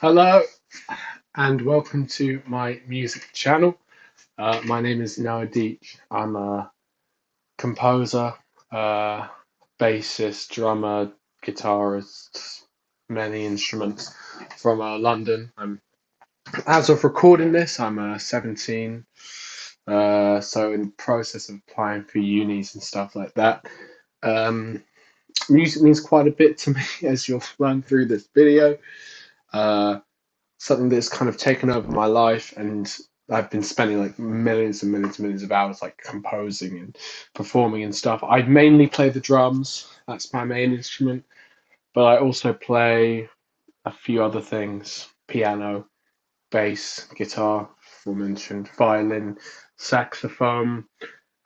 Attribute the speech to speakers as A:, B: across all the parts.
A: Hello and welcome to my music channel. My name is Noah Deech. I'm a composer, uh, bassist, drummer, guitarist, many instruments from London. As of recording this, I'm 17, so in the process of applying for unis and stuff like that. Um, Music means quite a bit to me, as you'll learn through this video. Uh, Something that's kind of taken over my life, and I've been spending like millions and millions and millions of hours like composing and performing and stuff. I mainly play the drums, that's my main instrument, but I also play a few other things: piano, bass, guitar, aforementioned, violin, saxophone.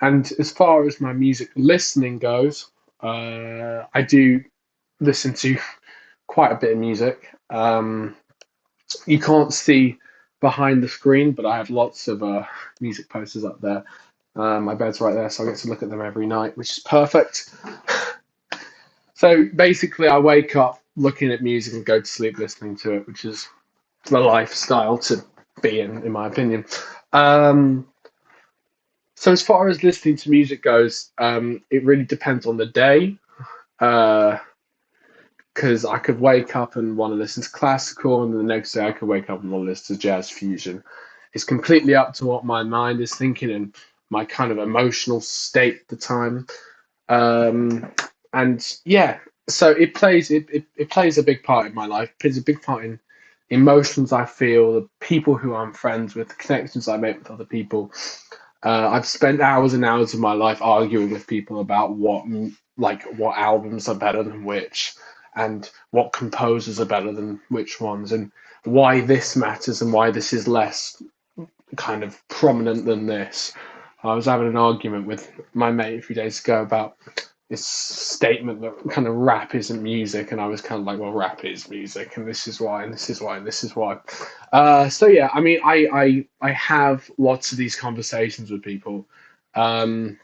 A: And as far as my music listening goes, I do listen to quite a bit of music. You can't see behind the screen, but I have lots of music posters up there. My bed's right there, so I get to look at them every night, which is perfect. So basically, I wake up looking at music and go to sleep listening to it, which is the lifestyle to be in my opinion. Um, so as far as listening to music goes, it really depends on the day. Uh, because I could wake up and want to listen to classical, and the next day I could wake up and want to listen to jazz fusion. It's completely up to what my mind is thinking and my kind of emotional state at the time. Um, and yeah, so it plays a big part in my life. It plays a big part in emotions I feel, the people who I'm friends with, the connections I make with other people. I've spent hours and hours of my life arguing with people about what albums are better than which, and what composers are better than which ones, and why this matters and why this is less kind of prominent than this. I was having an argument with my mate a few days ago about this statement that kind of rap isn't music, and I was kind of like, well, rap is music, and this is why, and this is why, and this is why. So yeah, I mean, I have lots of these conversations with people, um,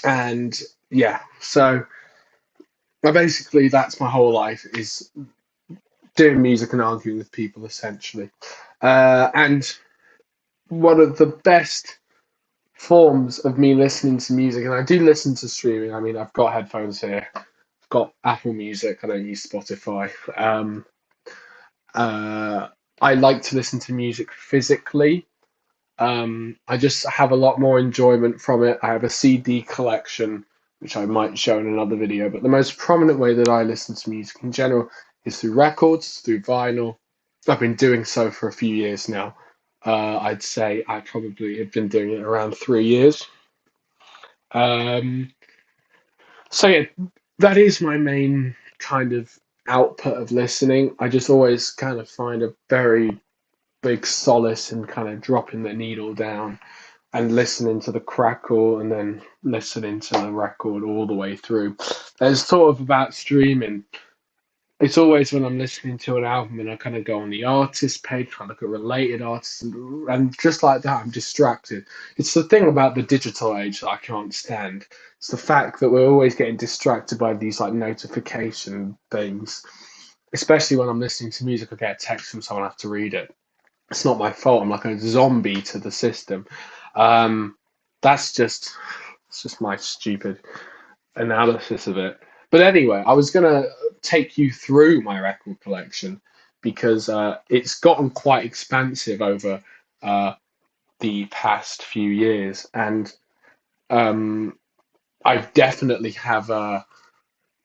A: and yeah, so basically that's my whole life is doing music and arguing with people essentially. And one of the best forms of me listening to music, and I do listen to streaming. I mean, I've got headphones here, I've got Apple Music, I don't use Spotify. Uh, I like to listen to music physically. I just have a lot more enjoyment from it. I have a CD collection, which I might show in another video, but the most prominent way that I listen to music in general is through records, through vinyl. I've been doing so for a few years now. I'd say I probably have been doing it around 3 years. Um, so yeah, that is my main kind of output of listening. I just always kind of find a very big solace in kind of dropping the needle down and listening to the crackle and then listening to the record all the way through. There's sort of about streaming. It's always when I'm listening to an album and I kind of go on the artist page, try and look at related artists, and just like that, I'm distracted. It's the thing about the digital age that I can't stand. It's the fact that we're always getting distracted by these like notification things. Especially when I'm listening to music, I get a text from someone, I have to read it. It's not my fault. I'm like a zombie to the system. Um, that's just it's just my stupid analysis of it. But anyway, I was gonna take you through my record collection because it's gotten quite expansive over uh, the past few years, and um, I definitely have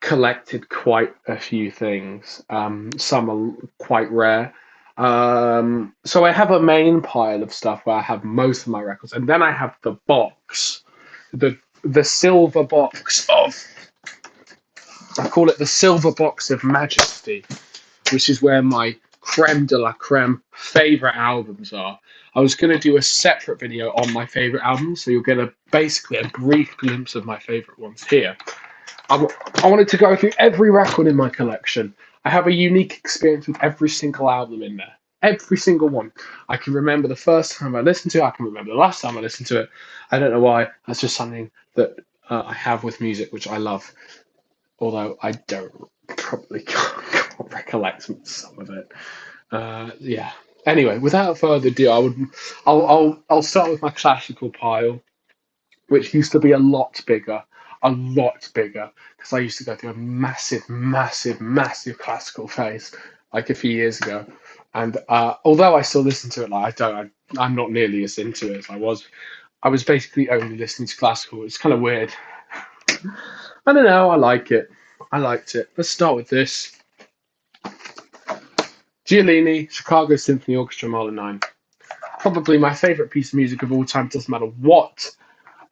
A: collected quite a few things. Some are quite rare. So I have a main pile of stuff where I have most of my records, and then I have the box, the silver box of I call it the silver box of majesty, which is where my creme de la creme favorite albums are. I was going to do a separate video on my favorite albums, so you'll get basically a brief glimpse of my favorite ones here. I wanted to go through every record in my collection. I have a unique experience with every single album in there. Every single one. I can remember the first time I listened to it. I can remember the last time I listened to it. I don't know why. That's just something that I have with music, which I love. Although I don't probably can't recollect some of it. Yeah. Anyway, without further ado, I'll start with my classical pile, which used to be a lot bigger, because I used to go through a massive, massive, massive classical phase like a few years ago. And although I still listen to it, like I'm not nearly as into it as I was. I was basically only listening to classical. It's kind of weird. I don't know. I like it. I liked it. Let's start with this. Giannini, Chicago Symphony Orchestra, Mahler 9. Probably my favorite piece of music of all time. Doesn't matter what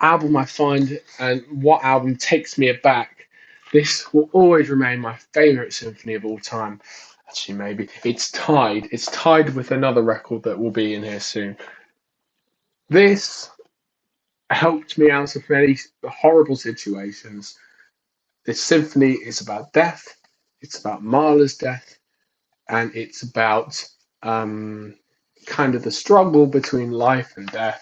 A: album I find and what album takes me aback. This will always remain my favorite symphony of all time. Actually, maybe it's tied. It's tied with another record that will be in here soon. This helped me out of many horrible situations. This symphony is about death. It's about Mahler's death, and it's about kind of the struggle between life and death.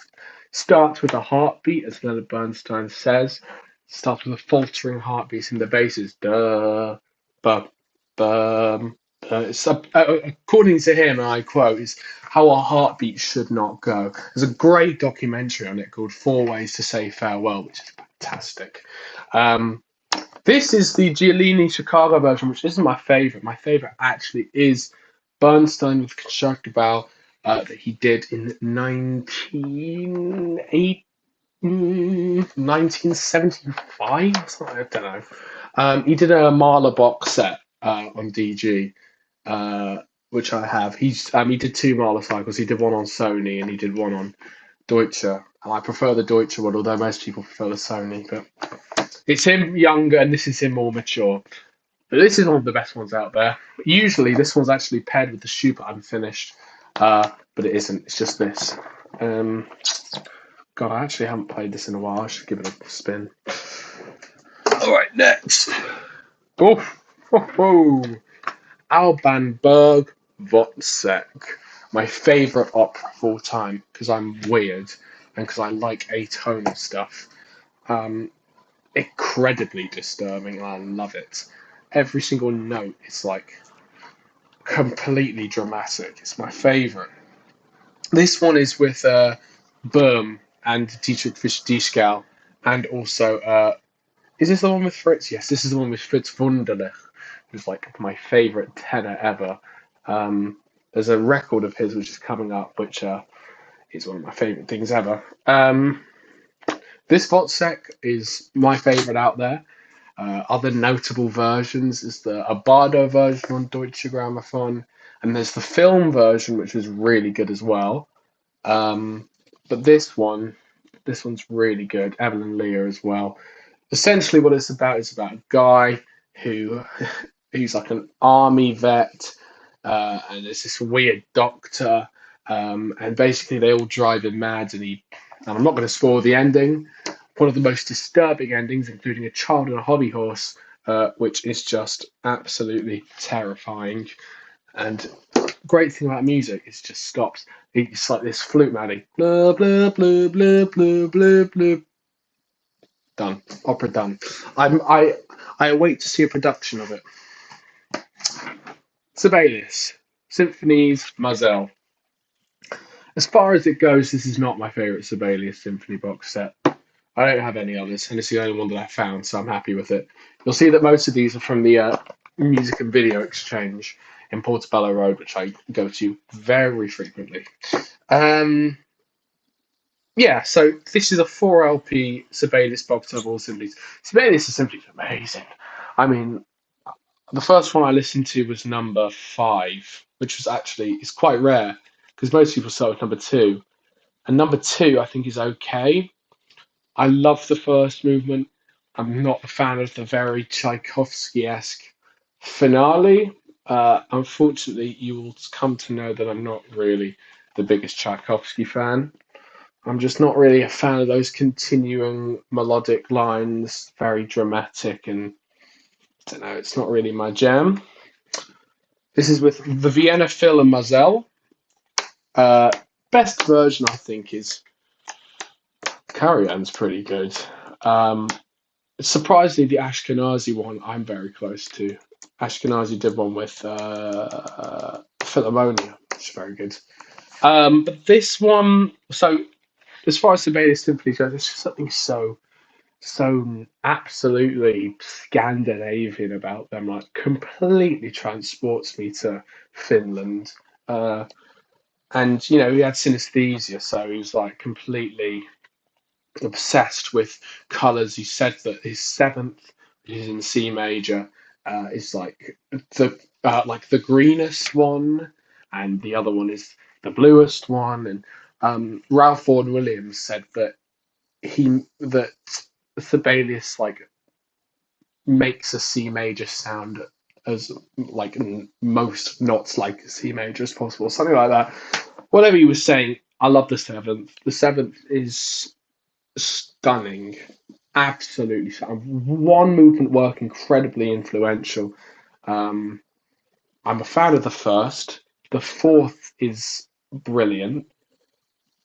A: Starts with a heartbeat, as Leonard Bernstein says. Starts with a faltering heartbeat, and the bass is duh, ba, bum. According to him, and I quote, is how a heartbeat should not go. There's a great documentary on it called Four Ways to Say Farewell, which is fantastic. This is the Giannini Chicago version, which isn't my favorite. My favorite actually is Bernstein with Concertgebouw that he did in 1975. I don't know. He did a Mahler box set on DG, which I have. He did two Mahler cycles. He did one on Sony and he did one on Deutsche. And I prefer the Deutsche one, although most people prefer the Sony. But it's him younger, and this is him more mature. But this is one of the best ones out there. Usually, this one's actually paired with the Schubert Unfinished, but it isn't. It's just this. God, I actually haven't played this in a while. I should give it a spin. All right, next. Alban Berg Wozzeck. My favourite opera of all time, because I'm weird and because I like atonal stuff. Incredibly disturbing, and I love it. Every single note is like completely dramatic. It's my favourite. This one is with Böhm and Dietrich Fischer-Dieskau, and also is this the one with Fritz? Yes, this is the one with Fritz Wunderlich, who's like my favourite tenor ever. There's a record of his which is coming up, which is one of my favourite things ever. This Wozzeck is my favourite out there. Other notable versions is the Abado version on Deutsche Grammophon, and there's the film version, which was really good as well. But this one's really good. Evelyn Lear as well. Essentially, what it's about is about a guy who's like an army vet, and there's this weird doctor, and basically they all drive him mad, and I'm not going to spoil the ending. One of the most disturbing endings, including a child and a hobby horse, which is just absolutely terrifying. And great thing about music is it just stops. It's like this flute melody. Blah, blah, blah, blah, blah, blah, blah. Done. Opera done. I await to see a production of it. Sibelius. Symphonies, Mazel. As far as it goes, this is not my favourite Sibelius symphony box set. I don't have any others, and it's the only one that I found, so I'm happy with it. You'll see that most of these are from the Music and Video Exchange in Portobello Road, which I go to very frequently. Yeah, so this is a 4 LP Sibelius box of all symphonies. Sibelius is simply amazing. I mean, the first one I listened to was number 5, which was actually, it's quite rare, because most people start with number 2. And number 2, I think, is okay. I love the first movement. I'm not a fan of the very Tchaikovsky-esque finale. Unfortunately, you will come to know that I'm not really the biggest Tchaikovsky fan. I'm just not really a fan of those continuing melodic lines, very dramatic, and I don't know, it's not really my jam. This is with the Vienna Phil and Mazel. Best version, I think, is Karajan's pretty good. Surprisingly, the Ashkenazi one I'm very close to. Ashkenazi did one with Philharmonia, which is very good. But this one, so as far as Sibelius Symphony goes, it's just something so absolutely Scandinavian about them. Like completely transports me to Finland. Uh, and he had synesthesia, so he was like completely obsessed with colours. He said that his seventh, which is in C major, is like the greenest one, and the other one is the bluest one. And Ralph Vaughan Williams said that Sibelius like makes a C major sound as like most notes like C major as possible, something like that. Whatever he was saying, I love the seventh. The seventh is stunning, absolutely stunning. One movement work incredibly influential. Um, I'm a fan of the first. The fourth is brilliant.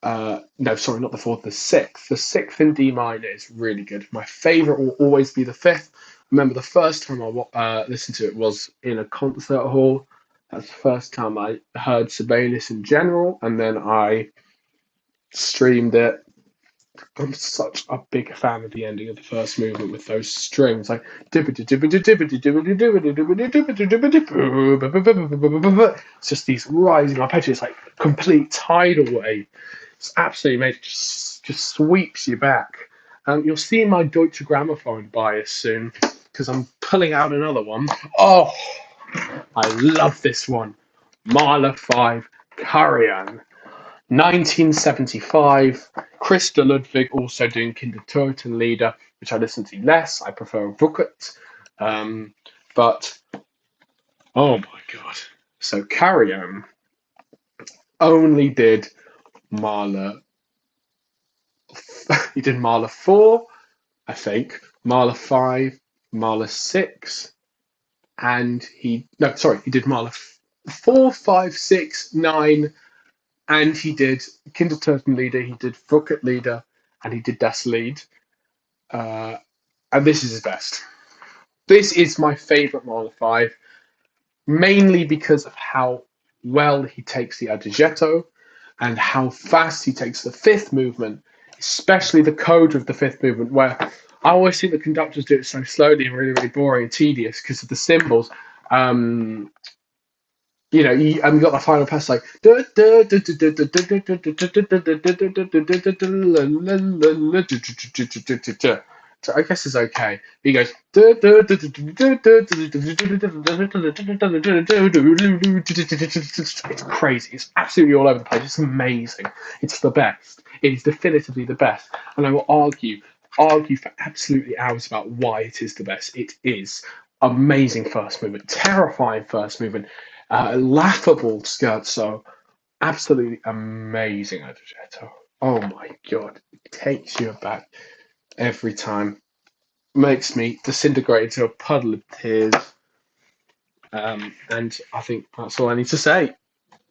A: No, sorry, not the fourth. The sixth. The sixth in D minor is really good. My favorite will always be the fifth. I remember the first time I listened to it was in a concert hall. That's the first time I heard Sibelius in general, and then I streamed it. I'm such a big fan of the ending of the first movement with those strings, like it's just these rising arpeggios, like complete tidal wave. It's absolutely amazing. Just sweeps you back. You'll see my Deutsche Grammophon bias soon because I'm pulling out another one. Oh, I love this one. Mahler 5, Karajan. 1975, Christa Ludwig also doing Kindertotenlieder, which I listen to less. I prefer Wuckert. But, oh my god. So Karajan only did Mahler. He did Mahler 4, I think, Mahler 5, Mahler 6, and he did Mahler 4, 5, 6, 9, and he did Kindertotenlieder, he did Wuckertlieder, and he did Das Lied. And this is his best. This is my favourite Mahler 5, mainly because of how well he takes the Adagietto and how fast he takes the fifth movement, especially the coda of the fifth movement, where I always think the conductors do it so slowly and really, really boring and tedious because of the cymbals. You got the final pass like so I guess it's okay. He goes it's crazy. It's absolutely all over the place. It's amazing. It's the best. It is definitively the best. And I will argue for absolutely hours about why it is the best. It is amazing first movement, terrifying first movement, laughable scherzo, absolutely amazing Adagietto. Oh my god, it takes you back every time, makes me disintegrate into a puddle of tears. And I think that's all I need to say.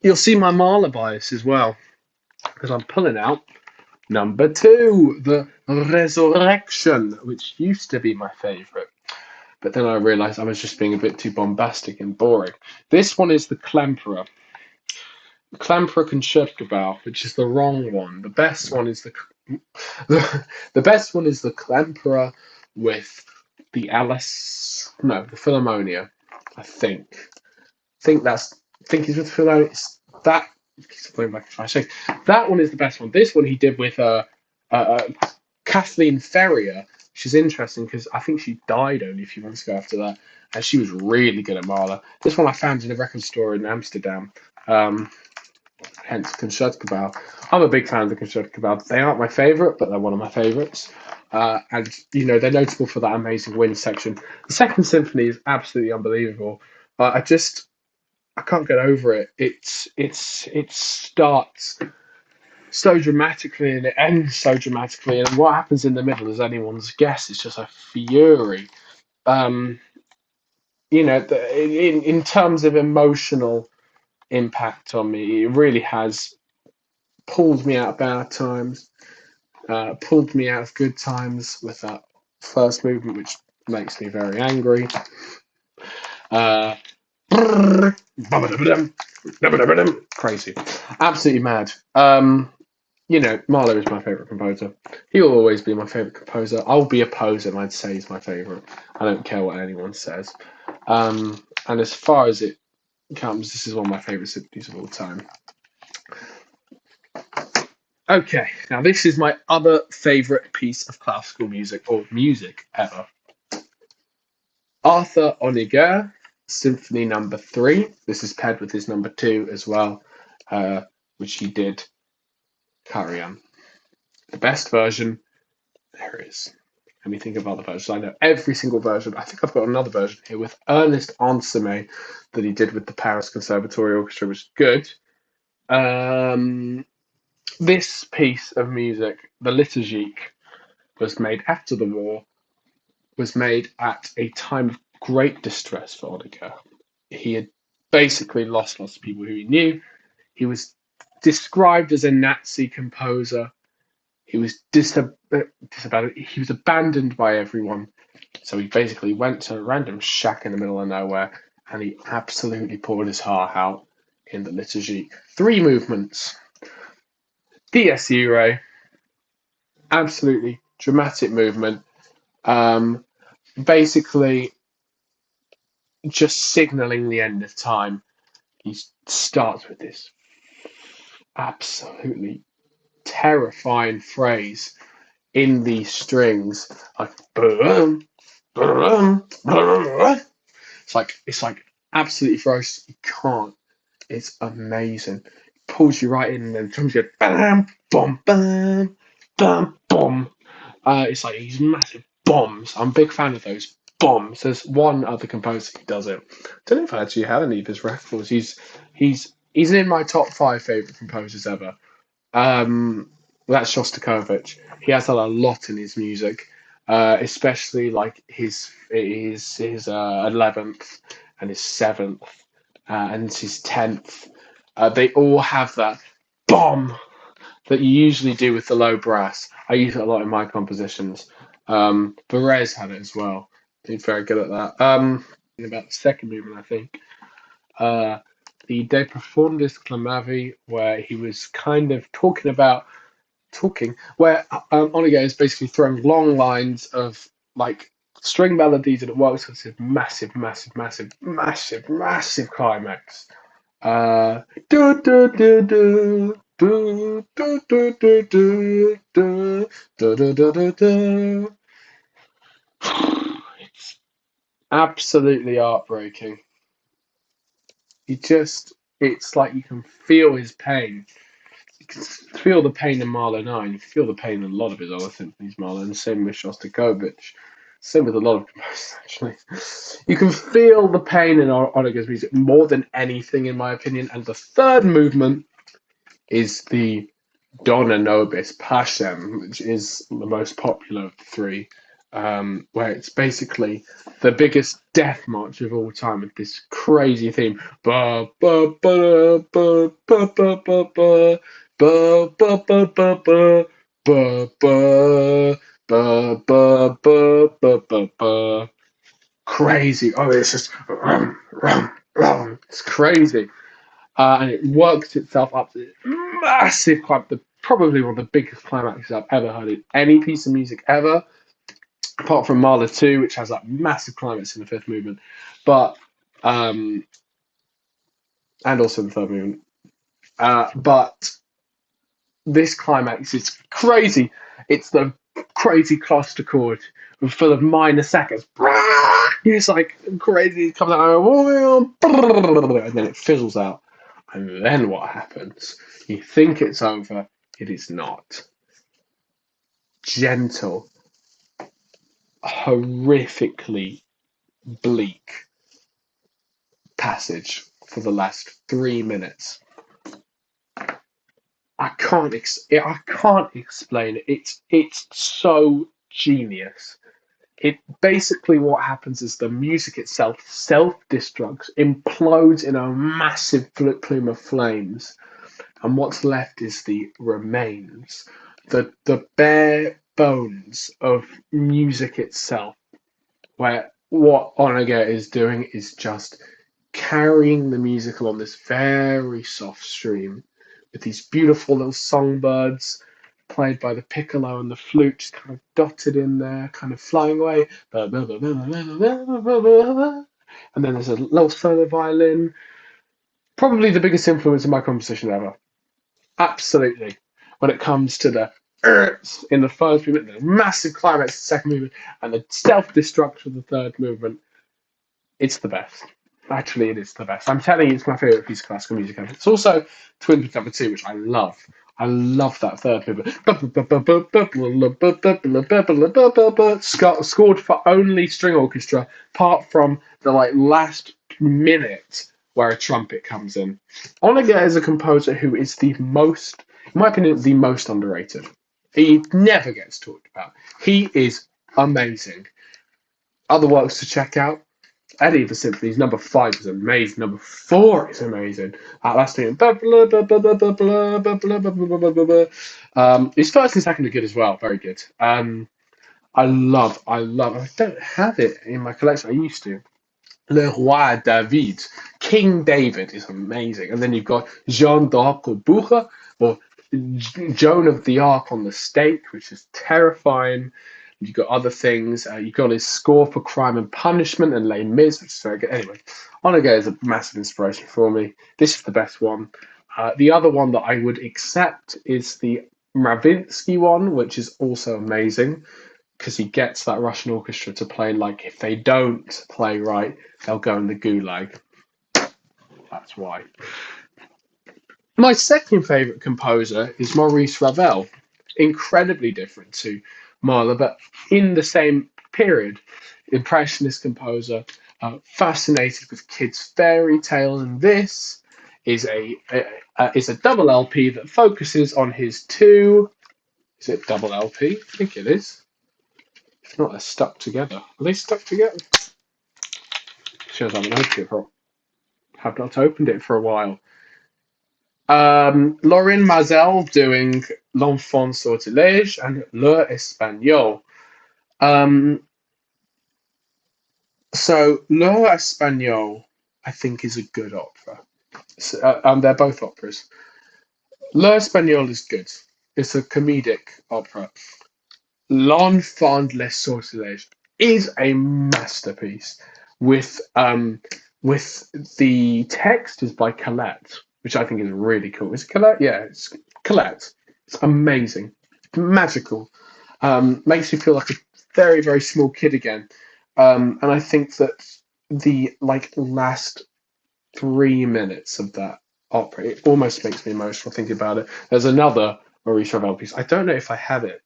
A: You'll see my Mahler bias as well, because I'm pulling out number 2, the Resurrection, which used to be my favourite. But then I realised I was just being a bit too bombastic and boring. This one is the Klemperer. The Klemperer Concertgebouw, which is the wrong one. The best one is the best one is the Klemperer with the the Philharmonia. I think he's with Philharmonia. That that one is the best one. This one he did with Kathleen Ferrier, which is interesting because I think she died only a few months ago after that, and she was really good at Mahler. This one I found in a record store in Amsterdam. Hence Concertgebouw. I'm a big fan of the Concertgebouw. They aren't my favourite, but they're one of my favourites. And they're notable for that amazing wind section. The second symphony is absolutely unbelievable. I can't get over it. It starts so dramatically and it ends so dramatically, and what happens in the middle is anyone's guess. It's just a fury. Um, in terms of emotional impact on me, it really has pulled me out of bad times, pulled me out of good times with that first movement, which makes me very angry. Uh, Crazy, absolutely mad. Marlowe is my favorite composer. He will always be my favorite composer. I'll be a poser and I'd say he's my favorite. I don't care what anyone says. And as far as it comes, this is one of my favorite symphonies of all time. Okay, now this is my other favorite piece of classical music or music ever. Arthur Honegger, Symphony Number 3. This is paired with his number 2 as well, which he did carry on. The best version there is. Let me think of other versions. I know every single version. I think I've got another version here with Ernest Ansermet that he did with the Paris Conservatory Orchestra, which was good. This piece of music, the Liturgique, was made after the war, was made at a time of great distress for Honegger. He had basically lost lots of people who he knew. He was described as a Nazi composer. He was he was abandoned by everyone. So he basically went to a random shack in the middle of nowhere and he absolutely poured his heart out in the liturgy. 3 movements. Dies Irae, absolutely dramatic movement. Basically, just signaling the end of time. He starts with this absolutely terrifying phrase in these strings, like it's like absolutely ferocious. You can't. It's amazing. It pulls you right in, and then drums you bam, boom, bam, bam, boom. It's like these massive bombs. I'm a big fan of those bombs. There's one other composer who does it. I don't know if I actually have any of his records. He's in my top 5 favorite composers ever. That's Shostakovich. He has that a lot in his music, especially like his 11th and his 7th and his 10th. They all have that bomb that you usually do with the low brass. I use it a lot in my compositions. Perez had it as well. He's very good at that. About the second movement, I think. The De Profundis Clamavi, where he was kind of where Honegger is basically throwing long lines of like string melodies, and it works with this massive, massive, massive, massive, massive climax. Do do do do. Do, do, do, do, do, do, do, do, do, do, do. It's absolutely heartbreaking. It's like you can feel his pain. You can feel the pain in Marlowe 9. You can feel the pain in a lot of his other symphonies, Marlowe, and same with Shostakovich. Same with a lot of composers, actually. You can feel the pain in Honegger's music more than anything, in my opinion. And the third movement is the Dona Nobis Pashem, which is the most popular of the 3, where it's basically the biggest death march of all time with this crazy theme. Ba ba ba ba ba ba ba ba ba ba ba ba ba ba ba ba ba ba ba ba. Crazy. Oh, it's just it's crazy. And it works itself up to this massive probably one of the biggest climaxes I've ever heard in any piece of music ever, apart from Mahler 2, which has that massive climax in the 5th movement, but and also the 3rd movement. But this climax is crazy. It's the crazy cluster chord full of minor seconds. It's like crazy. It comes out and then it fizzles out. And then what happens? You think it's over, it is not. Gentle, horrifically bleak passage for the last 3 minutes. I can't explain it. It's so genius. It basically what happens is the music itself self-destructs, implodes in a massive plume of flames, and what's left is the remains, the bare bones of music itself, where what Onega is doing is just carrying the music along this very soft stream with these beautiful little songbirds played by the piccolo and the flute just kind of dotted in there, kind of flying away. And then there's a little solo violin. Probably the biggest influence in my composition ever. Absolutely. When it comes to the in the first movement, the massive climax in the second movement, and the self destruct of the third movement, it's the best. Actually, it is the best. I'm telling you, it's my favorite piece of classical music ever. It's also Twin Number Two, which I love. I love that third movement. Scored for only string orchestra, apart from the last minute where a trumpet comes in. Onega is a composer who is the most, in my opinion, the most underrated. He never gets talked about. He is amazing. Other works to check out: Eddie the Symphonies. Number 5 is amazing. Number 4 is amazing. Last thing. His first and second are good as well. Very good. I don't have it in my collection. I used to. Le Roi David. King David is amazing. And then you've got Jean d'Arc au Bourg, or Joan of the Arc on the Stake, which is terrifying. You've got other things. You've got his score for Crime and Punishment and Les Mis, which is very good. Anyway, Onega is a massive inspiration for me. This is the best one. The other one that I would accept is the Mravinsky one, which is also amazing because he gets that Russian orchestra to play like if they don't play right, they'll go in the gulag. That's why. My second favourite composer is Maurice Ravel. Incredibly different to Mahler, but in the same period. Impressionist composer, fascinated with kids' fairy tales, and this is a double LP that focuses on his two. Is it double LP? I think it is. If not, they're stuck together. Are they stuck together? Shows I have not opened it for a while. Lauren Mazel doing L'Enfant Sortilège and Le Espagnol. Um, so Le Espagnol, I think, is a good opera. They're both operas. Le Espagnol is good. It's a comedic opera. L'Enfant les Sortilèges is a masterpiece. With with the text is by Colette, which I think is really cool. Is it Colette? Yeah, it's Colette. It's amazing, magical. Makes you feel like a very very small kid again. And I think that the last 3 minutes of that opera, it almost makes me emotional thinking about it. There's another Maurice Ravel piece. I don't know if I have it.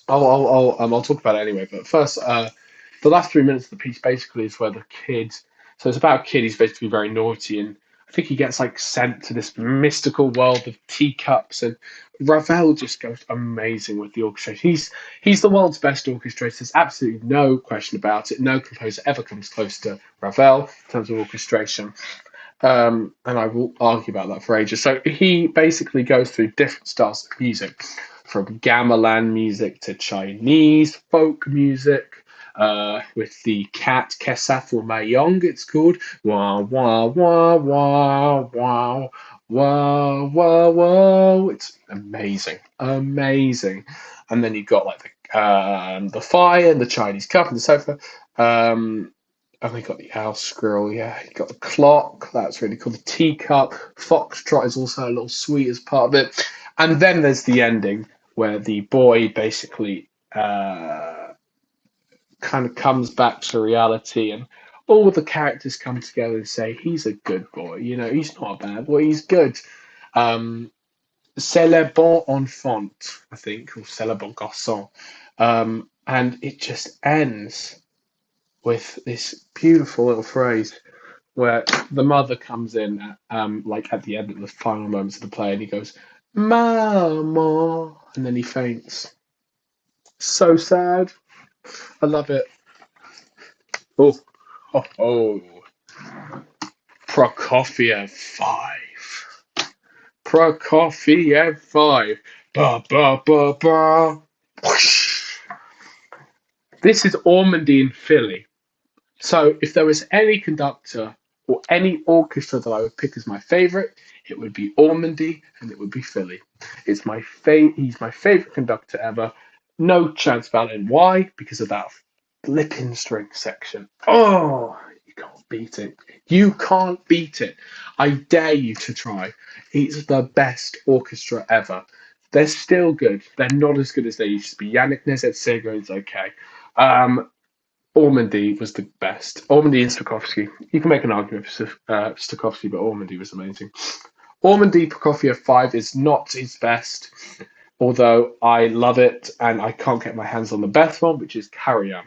A: I'll talk about it anyway. But first, the last 3 minutes of the piece basically is where the kid. So it's about a kid. He's basically very naughty, and I think he gets sent to this mystical world of teacups. And Ravel just goes amazing with the orchestration. He's the world's best orchestrator. There's absolutely no question about it. No composer ever comes close to Ravel in terms of orchestration. And I will argue about that for ages. So he basically goes through different styles of music, from gamelan music to Chinese folk music, with the cat Kesaful Mayong, it's called. Wah, wah, wah, wah, wah, wah, wah, wah. It's amazing, amazing. And then you've got the fire and the Chinese cup and the sofa. And we got the owl squirrel, yeah. You got the clock, that's really cool. The teacup, foxtrot is also a little sweet as part of it. And then there's the ending where the boy basically kind of comes back to reality, and all the characters come together and say he's a good boy. He's not a bad boy. He's good. C'est le bon enfant, I think, or c'est le bon garçon. And it just ends with this beautiful little phrase where the mother comes in at the end of the final moments of the play, and he goes, "Mama," and then he faints. So sad. I love it. Oh, oh, oh. Prokofiev 5. Prokofiev 5. Ba ba ba ba. Whoosh. This is Ormandy in Philly. So if there was any conductor or any orchestra that I would pick as my favorite, it would be Ormandy and it would be Philly. He's my favorite conductor ever. No chance about it. And why? Because of that flipping string section. Oh, you can't beat it. You can't beat it. I dare you to try. It's the best orchestra ever. They're still good. They're not as good as they used to be. Yannick Nézet-Séguin is okay. Um, Ormandy was the best. Ormandy and Stokowski. You can make an argument for Stokowski, but Ormandy was amazing. Ormandy Prokofiev 5 is not his best, although I love it and I can't get my hands on the best one, which is Karajan.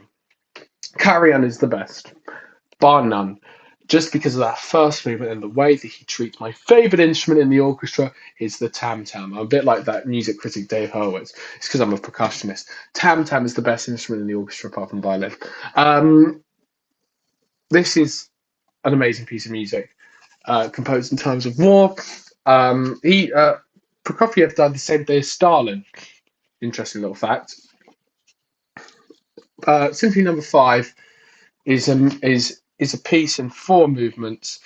A: Karajan is the best, bar none. Just because of that first movement and the way that he treats my favourite instrument in the orchestra is the tam tam. I'm a bit like that music critic Dave Hurwitz. It's because I'm a percussionist. Tam tam is the best instrument in the orchestra apart from violin. This is an amazing piece of music, composed in times of war. He Prokofiev died the same day as Stalin. Interesting little fact. Symphony Number 5 is a piece in four movements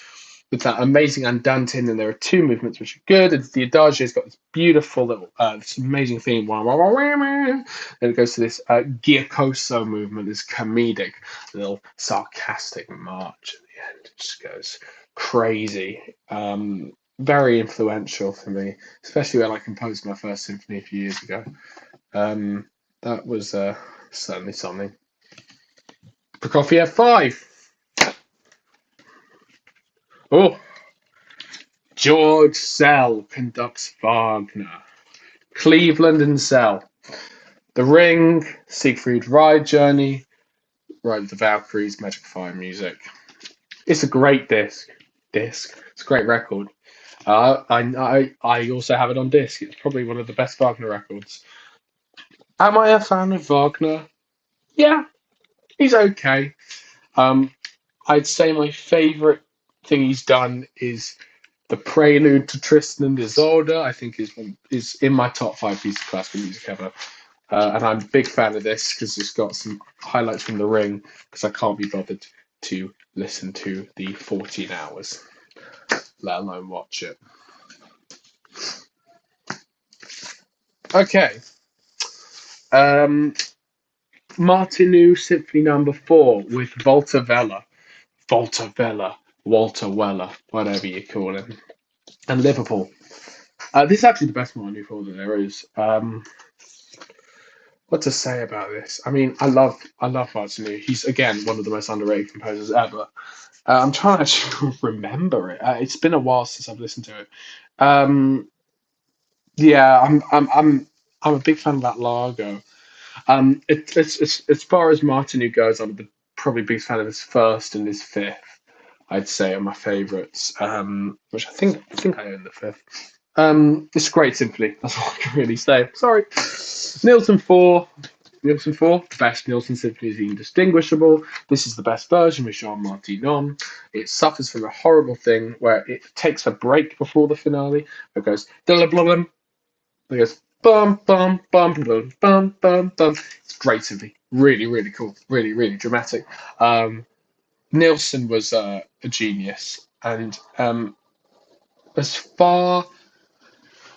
A: with that amazing andante, and then there are two movements which are good. And the Adagio's got this beautiful little, this amazing theme, and it goes to this Giacoso movement, this comedic little sarcastic march at the end. It just goes crazy. Very influential for me, especially when I composed my first symphony a few years ago. That was certainly something. Prokofiev 5. Oh, George Sell conducts Wagner. Cleveland and Sell. The Ring, Siegfried Ride Journey, Ride of the Valkyries, Magic Fire Music. It's a great disc. It's a great record. I also have it on disc. It's probably one of the best Wagner records. Am I a fan of Wagner? Yeah, he's okay. Um, I'd say my favourite thing he's done is the prelude to Tristan and Isolde. I think is in my top 5 pieces of classical music ever. And I'm a big fan of this because it's got some highlights from The Ring, because I can't be bothered to listen to the 14 hours, let alone watch it. Okay. Martinu Symphony Number 4 with Volta Vella. Volta Vella. Walter Weller, whatever you call him. And Liverpool. This is actually the best Martinu 4 that there is. What to say about this? I mean, I love Martinu. He's again one of the most underrated composers ever. I'm trying to actually remember it. It's been a while since I've listened to it. Yeah, I'm a big fan of that Largo. It's as far as Martinu goes, I'm probably biggest fan of his first and his fifth. I'd say are my favourites. Which I think I own the fifth. It's a great symphony. That's all I can really say. Sorry. Nielsen 4. Nielsen 4, the best Nielsen symphony is indistinguishable. This is the best version with Jean Martinon. It suffers from a horrible thing where it takes a break before the finale. It goes blum, it goes bum bum bum bum bum bum bum. It's great symphony. Really, really cool. Really, really dramatic. Nielsen was a genius, and as far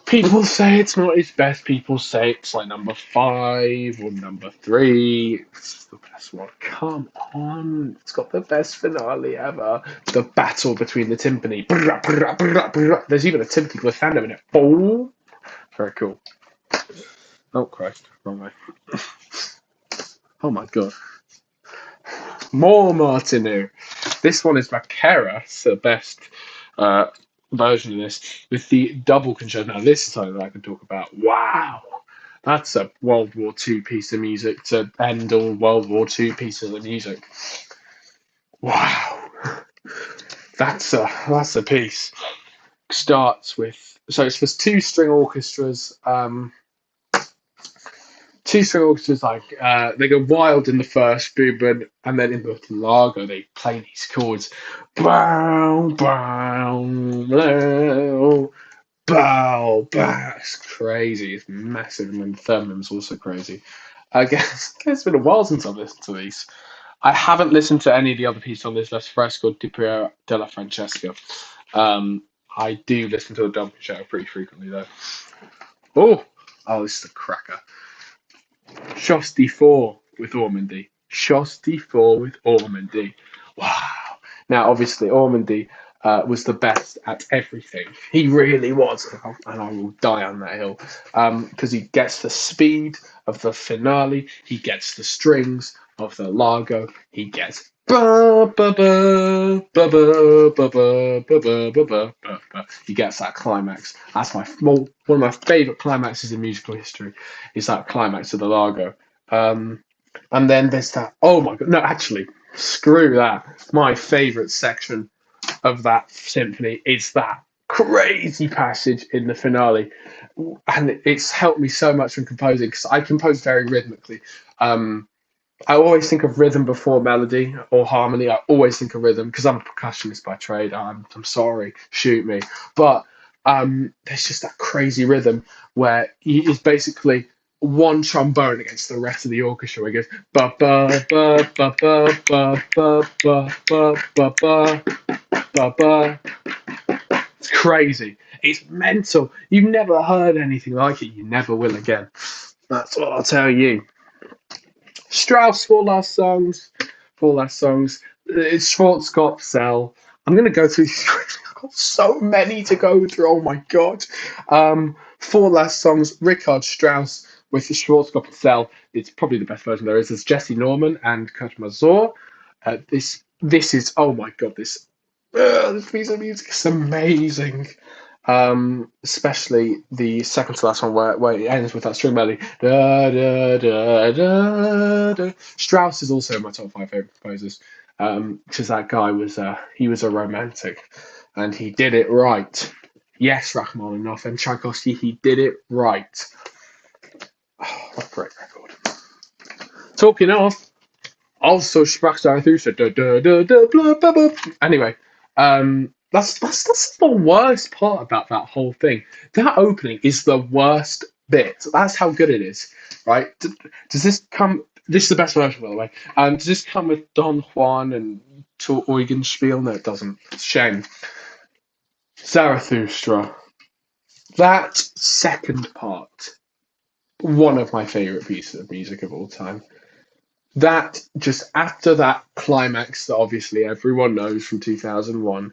A: people say it's not his best. People say it's like number 5 or number 3. It's the best one. Come on. It's got the best finale ever. The battle between the timpani. There's even a timpani glissando in it. Oh, very cool. Oh, Christ. Wrong way. Oh, my God. More Martinu. This one is Vaqueras, the best version of this, with the double concerto. Now, this is something that I can talk about. Wow, that's a World War II piece of music to end all World War II pieces of music. Wow, that's a piece. Starts with, so it's for two-string orchestras. Two-string orchestras, like they go wild in the first movement, and then in the Largo they play these chords. Bow, bow, bow, bow, bow. It's crazy. It's massive, and then the third movement's also crazy. I guess it's been a while since I've listened to these. I haven't listened to any of the other pieces on this list. Fresco di Piero della Francesca. Um, I do listen to the Dumping Show pretty frequently though. Oh, oh, this is a cracker. Shosti 4 with Ormandy. Shosti 4 with Ormandy. Wow. Now, obviously, Ormandy was the best at everything. He really was. And I will die on that hill. Because he gets the speed of the finale, he gets the strings of the Largo, he gets. Ba, ba, ba, ba, ba, ba, ba, ba, ba, ba, ba, ba. He gets that climax. That's one of my favourite climaxes in musical history. Is that climax of the Largo. And then there's that. Oh my god! No, actually, screw that. My favourite section of that symphony is that crazy passage in the finale, and it's helped me so much when composing because I compose very rhythmically. I always think of rhythm before melody or harmony. I always think of rhythm because I'm a percussionist by trade. I'm sorry, shoot me, but there's just that crazy rhythm where it's basically one trombone against the rest of the orchestra. Where it goes ba ba ba ba ba ba ba ba ba ba ba ba ba. It's crazy. It's mental. You've never heard anything like it. You never will again. That's what I'll tell you. Strauss, four last songs. Four last songs. It's Schwarzkopf. I'm going to go through. I've got so many to go through. Oh my god. Four last songs. Richard Strauss with the Schwarzkopf. It's probably the best version there is. There's Jesse Norman and Kurt Mazur. This is oh my god. This piece of music is amazing. Especially the second to last one where it ends with that string melody. Da, da, da, da, da. Strauss is also my top five favorite composers. Because that guy he was a romantic, and he did it right. Yes, Rachmaninoff and Tchaikovsky, he did it right. Oh, what a great record. Talking of, also sprach Zarathustra. Da, da, da, da, blah, blah, blah. Anyway, that's the worst part about that whole thing. That opening is the worst bit. That's how good it is, right? Does this come? This is the best version, by the way. Does this come with Don Juan and to Eugenspiel? No, it doesn't. It's a shame. Zarathustra. That second part, one of my favorite pieces of music of all time. That just after that climax that obviously everyone knows from 2001.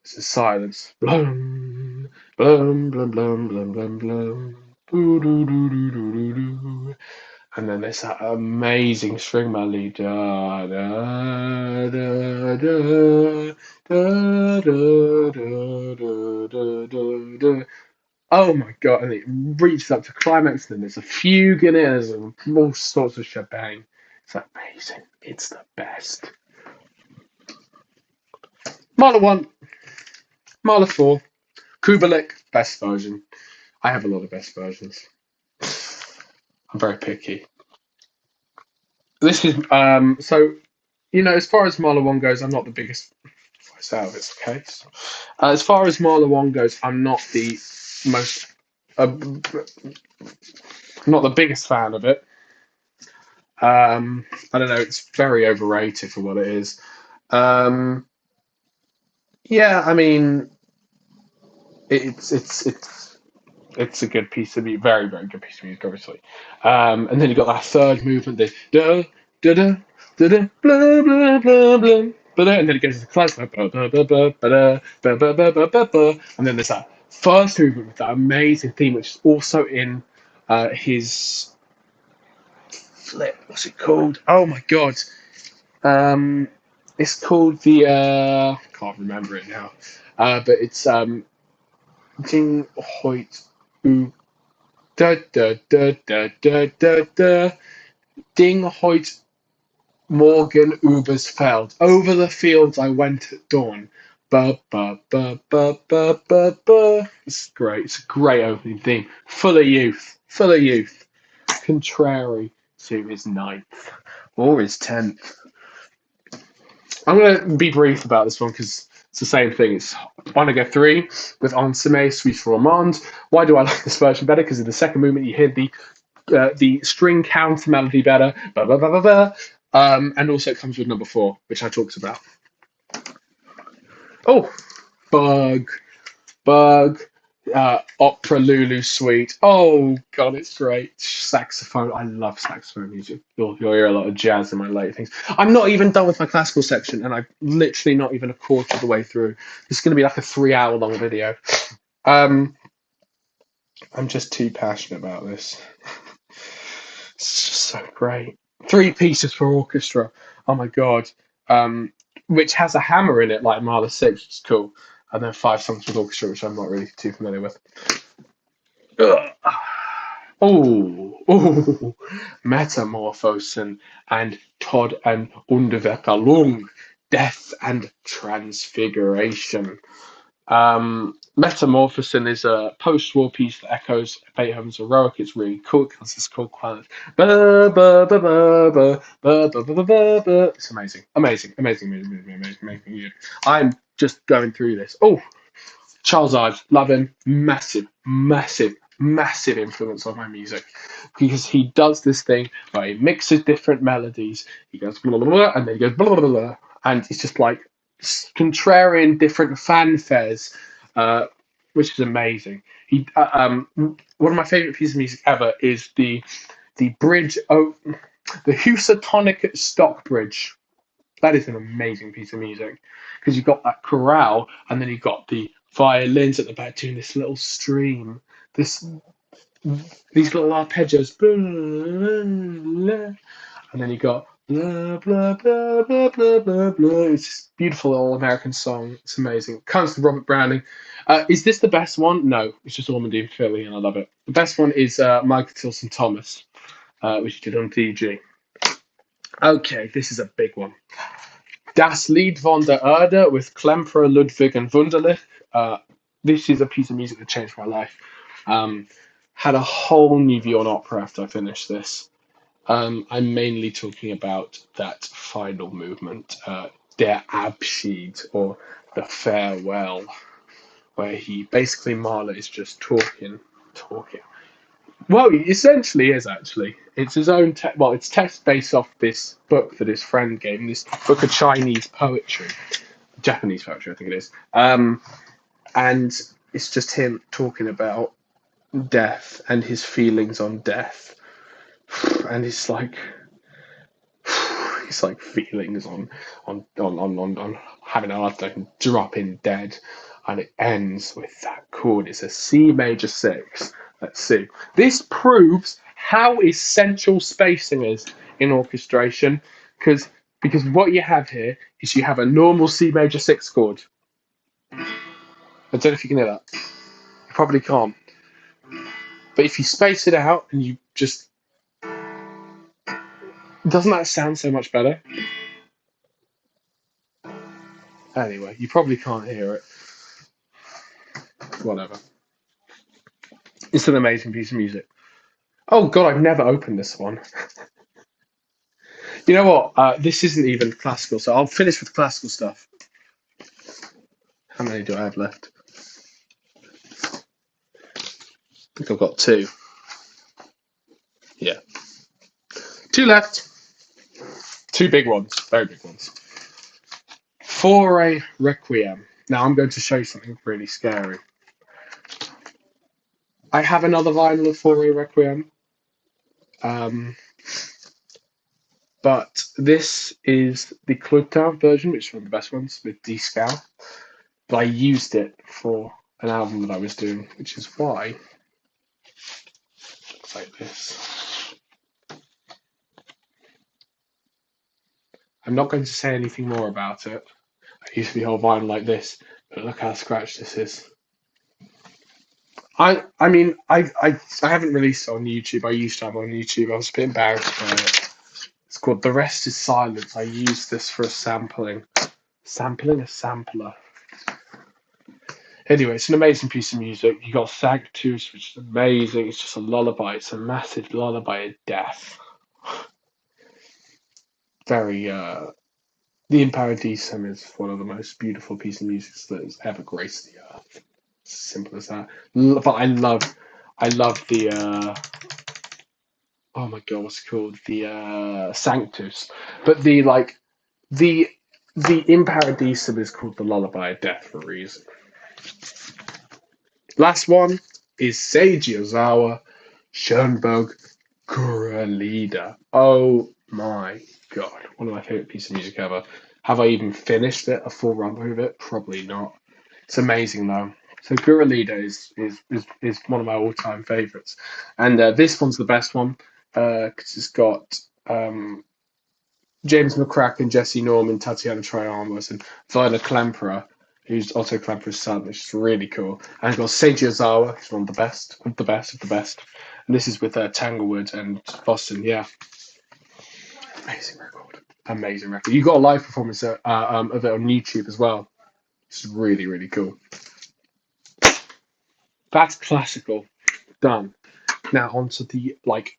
A: It's a silence. Blum, blum, blum, blum, blum, blum, blum. Doo, doo, doo, doo, doo, doo, doo. And then there's that amazing string melody. Da, da, da, da, da, da, da, da, da, da, da. Oh my god! And it reaches up to climax. Then there's a fugue in it. There's all sorts of shebang. It's amazing. It's the best. Mahler 1, Mahler 4, Kubelik, best version. I have a lot of best versions. I'm very picky. This is so as far as Mahler 1 goes, I'm not the biggest. It's out of its case. As far as Mahler 1 goes, I'm not the most, not the biggest fan of it. I don't know. It's very overrated for what it is. Yeah, I mean, it's a good piece of music, very very good piece of music, obviously. And then you got that third movement, the da da da da da blah blah blah blah. And then it goes to the class, and then there's that first movement with that amazing theme, which is also in his flip. What's it called? Oh my god! It's called the can't remember it now, but it's Ding Hoyt U da da da da da da da Ding Hoyt Morgan Ubersfeld. Over the fields I went at dawn. Ba ba ba ba ba ba ba. It's great. It's a great opening theme. Full of youth. Full of youth. Contrary to his ninth or his 10th. I'm going to be brief about this one because it's the same thing. It's Onega 3 with Ensemble Suisse Romande. Why do I like this version better? Because in the second movement you hear the the string counter melody better. Ba, ba, ba, ba, ba. And also it comes with number four, which I talked about. Oh, Bug, Bug, Opera Lulu Suite. Oh God, it's great. Saxophone. I love saxophone music. You'll hear a lot of jazz in my later things. I'm not even done with my classical section, and I'm literally not even a quarter of the way through. This is going to be like a 3 hour long video. Um, I'm just too passionate about this. It's just so great. Three pieces for orchestra. Oh my God. Which has a hammer in it, like Mahler 6, which is cool. And then five songs with orchestra, which I'm not really too familiar with. Ugh. Oh, Metamorphosen and Tod and Unterwerkelung, Death and Transfiguration. Metamorphosen is a post-war piece that echoes Beethoven's heroic. It's really cool because it's called Quiet. It's amazing, amazing, amazing, amazing music. I'm just going through this. Oh, Charles Ives, love him. Massive, massive, massive influence on my music because he does this thing where he mixes different melodies. He goes blah blah blah, and then he goes blah blah blah, and it's just like contrarian different fanfares, uh, which is amazing. One of my favorite pieces of music ever is the bridge of the Housatonic Stockbridge. That is an amazing piece of music because you've got that chorale and then you've got the violins at the back doing this little stream, this these little arpeggios, and then you got blah blah blah blah blah blah blah. It's this beautiful little American song. It's amazing. Comes from Robert Browning. Is this the best one? No, it's just Ormandy and Philly, and I love it. The best one is Michael Tilson Thomas, which he did on DG. Okay, this is a big one. Das Lied von der Erde with Klemperer, Ludwig and Wunderlich. This is a piece of music that changed my life. Had a whole new view on opera after I finished this. I'm mainly talking about that final movement, Der Abschied, or the farewell, where he basically Mahler is just talking. Well, he essentially is actually. It's his own. It's text based off this book that his friend gave him. This book of Chinese poetry, Japanese poetry, I think it is. And it's just him talking about death and his feelings on death, and it's like feelings on having a hard time dropping dead, and it ends with that chord. It's a C major six. Let's see. This proves how essential spacing is in orchestration, because what you have here is you have a normal C major six chord. I don't know if you can hear that. You probably can't. But if you space it out and you just doesn't that sound so much better? Anyway, you probably can't hear it. Whatever. It's an amazing piece of music. Oh God, I've never opened this one. You know what? This isn't even classical, so I'll finish with classical stuff. How many do I have left? I think I've got two. Yeah. Two left. Two big ones. Very big ones. Fauré Requiem. Now I'm going to show you something really scary. I have another vinyl of Fauré Requiem. But this is the Clubtown version, which is one of the best ones with D-Scal. But I used it for an album that I was doing, which is why it looks like this. I'm not going to say anything more about it. I used the whole vinyl like this, but look how scratched this is. I haven't released it on YouTube. I used to have it on YouTube. I was a bit embarrassed by it. It's called The Rest is Silence. I used this for a sampling. Sampling a sampler. Anyway, it's an amazing piece of music. You got Sanctus, which is amazing. It's just a lullaby. It's a massive lullaby of death. Very The In Paradisum is one of the most beautiful pieces of music that has ever graced the earth. Simple as that. But I love the oh my god, what's it called? The Sanctus. But the like the the In Paradisum is called the Lullaby of Death for a reason. Last one is Seiji Ozawa Schoenberg Gura Leader. Oh my god, one of my favorite pieces of music ever. Have I even finished it? A full run through of it? Probably not. It's amazing though. So Gura Leader is one of my all time favorites, and this one's the best one because it's got James McCracken, Jesse Norman, Tatiana Triarmos, and Werner Klemperer, who's Otto Klemperer's son, which is really cool. And it's got Seiji Ozawa, who's one of the best, of the best, of the best. And this is with Tanglewood and Boston. Yeah, amazing record. Amazing record. You got a live performance of it on YouTube as well. It's really, really cool. That's classical. Done. Now onto the like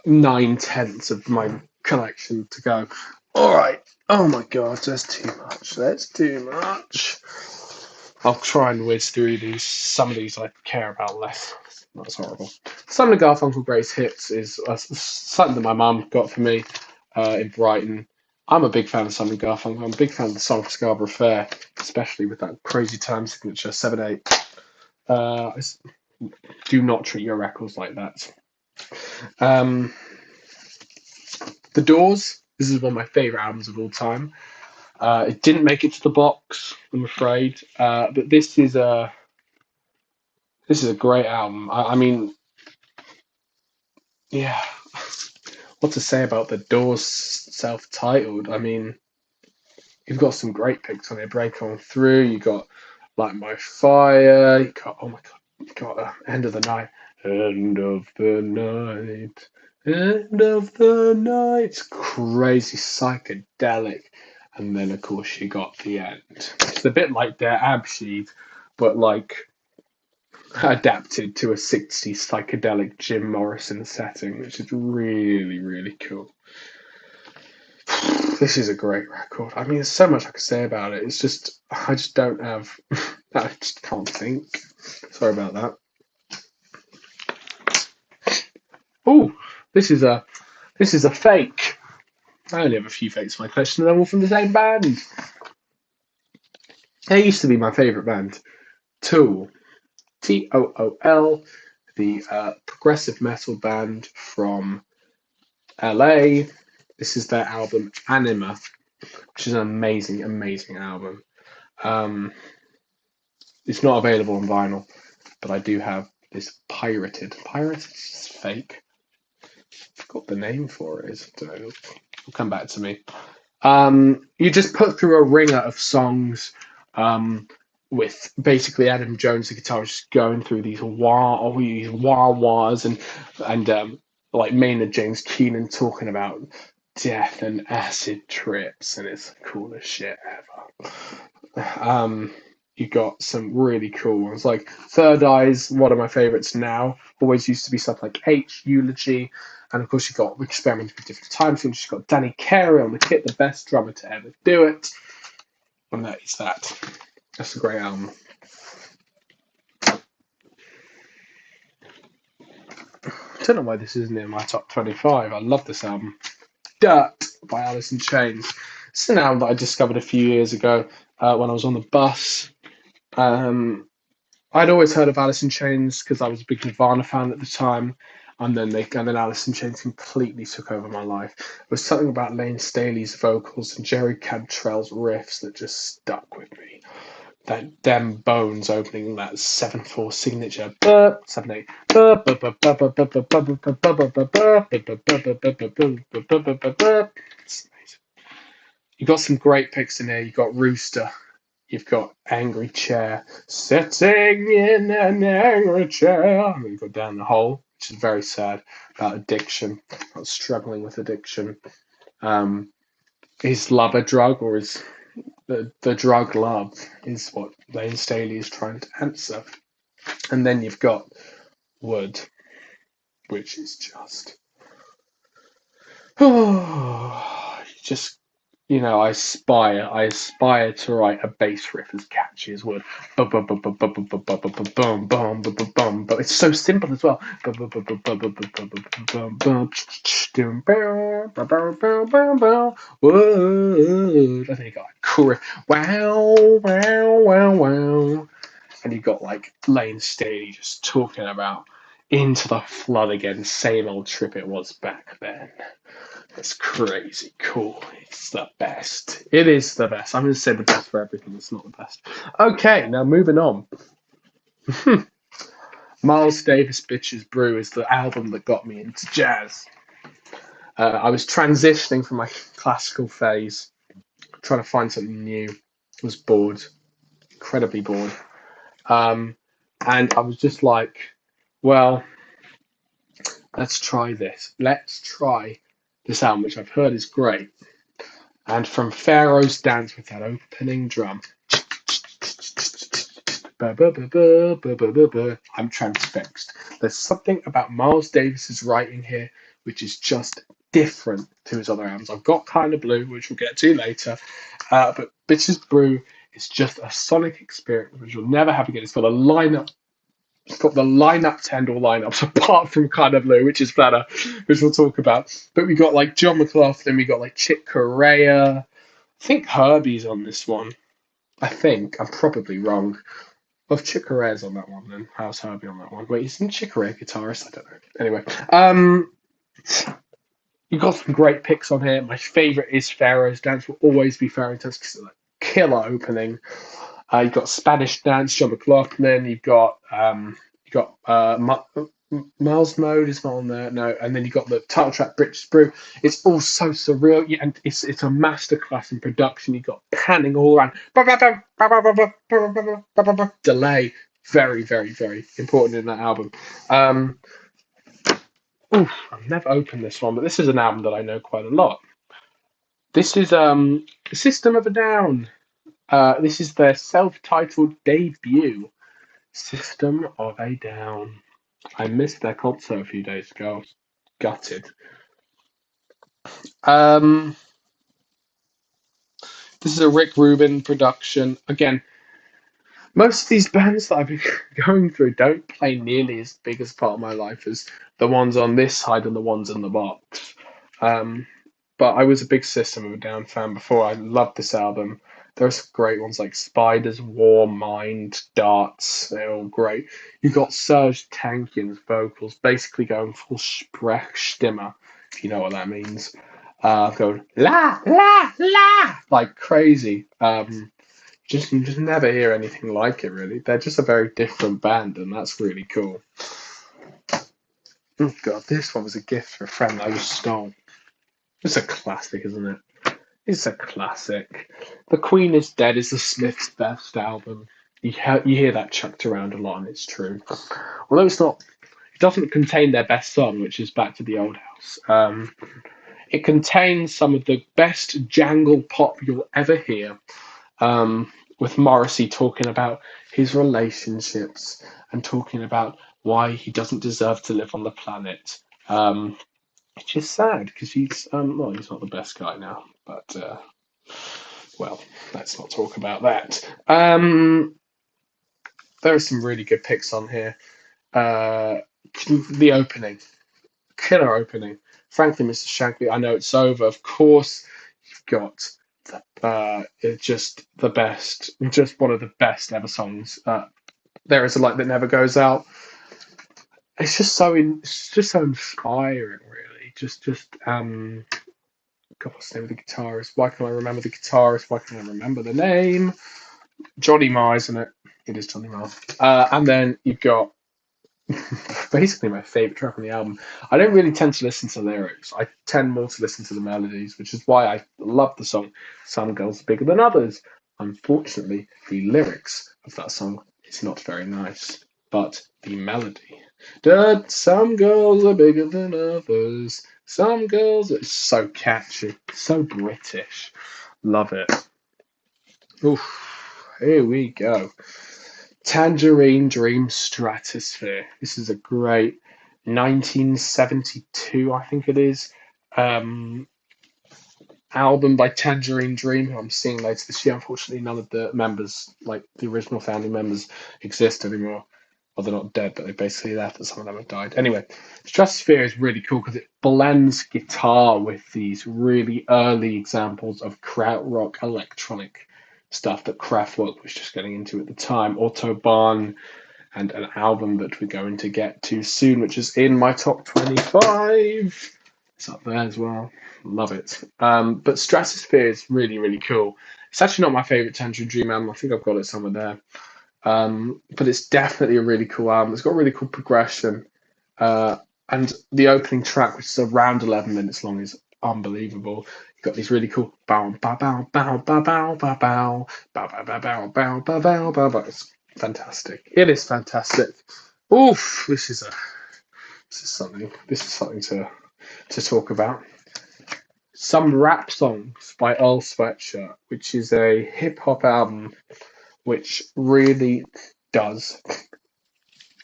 A: 9/10 of my collection to go. All right. Oh my god, that's too much. That's too much. I'll try and whiz through these. Some of these I care about less. That's horrible. Some of the Garfunkel Greatest Hits is something that my mum got for me in Brighton. I'm a big fan of Simon Garfunkel. I'm a big fan of the song for Scarborough Fair, especially with that crazy time signature 7/8. Do not treat your records like that. Um, the Doors. This is one of my favorite albums of all time. It didn't make it to the box, I'm afraid, but this is a great album. I mean, yeah, what to say about the Doors self-titled? I mean, you've got some great picks on it. Break On Through. You got Light My Fire. You got oh my god, you got End of the Night. End of the night. End of the night. It's crazy psychedelic. And then of course you got the end. It's a bit like their Abschied, but like adapted to a 60s psychedelic Jim Morrison setting, which is really, really cool. This is a great record. I mean, there's so much I could say about it. It's just, I just don't have, I just can't think. Sorry about that. Oh, this is a, this is a fake. I only have a few fakes in my collection, and they're all from the same band. They used to be my favourite band, Tool. Tool, the progressive metal band from LA. This is their album Anima, which is an amazing, amazing album. Um, it's not available on vinyl, but I do have this pirated. Pirated is fake. I forgot the name for it is. I don't know. It'll come back to me. You just put through a ringer of songs with basically Adam Jones, the guitarist, going through these wahs and like Maynard James Keenan talking about death and acid trips, and it's the coolest shit ever. You got some really cool ones like Third Eye's one of my favorites now. Always used to be stuff like H Eulogy, and of course you got experimenting with different time zones. You got Danny Carey on the kit, the best drummer to ever do it, and that is that. That's a great album. I don't know why this isn't in my top 25. I love this album. Dirt by Alice in Chains. It's an album that I discovered a few years ago when I was on the bus. I'd always heard of Alice in Chains because I was a big Nirvana fan at the time, and then Alice in Chains completely took over my life. There was something about Lane Staley's vocals and Jerry Cantrell's riffs that just stuck with me. That them Bones opening that 7/4 signature 7/8. It's amazing. You got some great picks in there. You got Rooster. You've got Angry Chair. Sitting in an angry chair. And then you go down the hole, which is very sad about addiction, about struggling with addiction. His love a drug or is the drug love is what Lane Staley is trying to answer. And then you've got Wood, which is just you I aspire to write a bass riff as catchy as wood. Bum, bum, bum, bum, bum, bum, bum, bum, bum, bum, bum, bum, bum, bum, bum. But it's so simple as well. Bum, bum, bum, bum, bum, bum, bum, bum, bum, bum, bum, dum, bum, bum, bum, bum, bum, bum. Whoa. And then you got like chorus. Wow, wow, wow, wow. And you got like Lane Staley just talking about into the flood again, same old trip it was back then. It's crazy cool. It's the best. It is the best. I'm going to say the best for everything. It's not the best. Okay, now moving on. Miles Davis Bitches Brew is the album that got me into jazz. I was transitioning from my classical phase, trying to find something new. I was bored, incredibly bored. And I was just like, well, let's try this. Let's try this album, which I've heard is great. And from Pharaoh's Dance with that opening drum, I'm transfixed. There's something about Miles Davis's writing here which is just different to his other albums. I've got Kinda Blue, which we'll get to later, but Bitches Brew is just a sonic experience which you'll never have again. It's got a lineup. It's got the lineup to end all lineups apart from Kinda Blue, which is better, which we'll talk about. But we got like John McLaughlin, we got like Chick Corea. I think Herbie's on this one. I think. I'm probably wrong. Well, if Chick Corea's on that one, then how's Herbie on that one? Wait, isn't Chick Corea a guitarist? I don't know. Anyway, you got some great picks on here. My favourite is Pharaoh's Dance. Will always be Pharaoh's Dance because it's a killer opening. You've got Spanish Dance, John McLaughlin. Miles Mode is not on there, no. And then you've got the title track, British Brew. It's all so surreal, yeah, and it's a masterclass in production. You've got panning all around, delay. Very, very, very important in that album. I've never opened this one, but this is an album that I know quite a lot. This is System of a Down. This is their self-titled debut, System of a Down. I missed their concert a few days ago. I was gutted. This is a Rick Rubin production. Again, most of these bands that I've been going through don't play nearly as big as part of my life as the ones on this side and the ones in the box. But I was a big System of a Down fan before. I loved this album. There's some great ones like Spiders, War, Mind, Darts. They're all great. You've got Serge Tankian's vocals basically going full Sprechstimme, if you know what that means. Going la la la like crazy. You just never hear anything like it really. They're just a very different band, and that's really cool. Oh god, this one was a gift for a friend I just stole. It's a classic, isn't it? It's a classic. The Queen is Dead is the Smiths' best album. You hear that chucked around a lot, and it's true. Although it doesn't contain their best song, which is Back to the Old House. It contains some of the best jangle pop you'll ever hear, with Morrissey talking about his relationships and talking about why he doesn't deserve to live on the planet. Which is sad because he's he's not the best guy now, but well, let's not talk about that. There are some really good picks on here. The opening, killer opening. Frankly, Mr. Shankly, I know it's over. Of course, you've got it's just the best, just one of the best ever songs. There is a light that never goes out. It's just so inspiring, really. God, what's the name of the guitarist? Why can't I remember the guitarist? Why can't I remember the name? Johnny Marr, isn't it? It is Johnny Marr. And then you've got basically my favourite track on the album. I don't really tend to listen to lyrics. I tend more to listen to the melodies, which is why I love the song Some Girls Are Bigger Than Others. Unfortunately, the lyrics of that song is not very nice, but the melody. Some girls are bigger than others. Some girls are so catchy, so British. Love it. Oof, here we go. Tangerine Dream Stratosphere. This is a great 1972, I think it is, album by Tangerine Dream, who I'm seeing later this year. Unfortunately, none of the members, like the original founding members, exist anymore. Well, they're not dead, but they basically left, and some of them have died. Anyway, Stratosphere is really cool because it blends guitar with these really early examples of krautrock electronic stuff that Kraftwerk was just getting into at the time. Autobahn, and an album that we're going to get to soon, which is in my top 25. It's up there as well. Love it. But Stratosphere is really, really cool. It's actually not my favorite Tangerine Dream album. I think I've got it somewhere there. But it's definitely a really cool album. It's got a really cool progression. Uh, and the opening track, which is around 11 minutes long, is unbelievable. You've got these really cool bow bow bow bow bow bow bow bow bow bow bow bow bow bow bow bow bow. It's fantastic. It is fantastic. Oof, this is something to talk about. Some rap songs by Earl Sweatshirt, which is a hip hop album which really does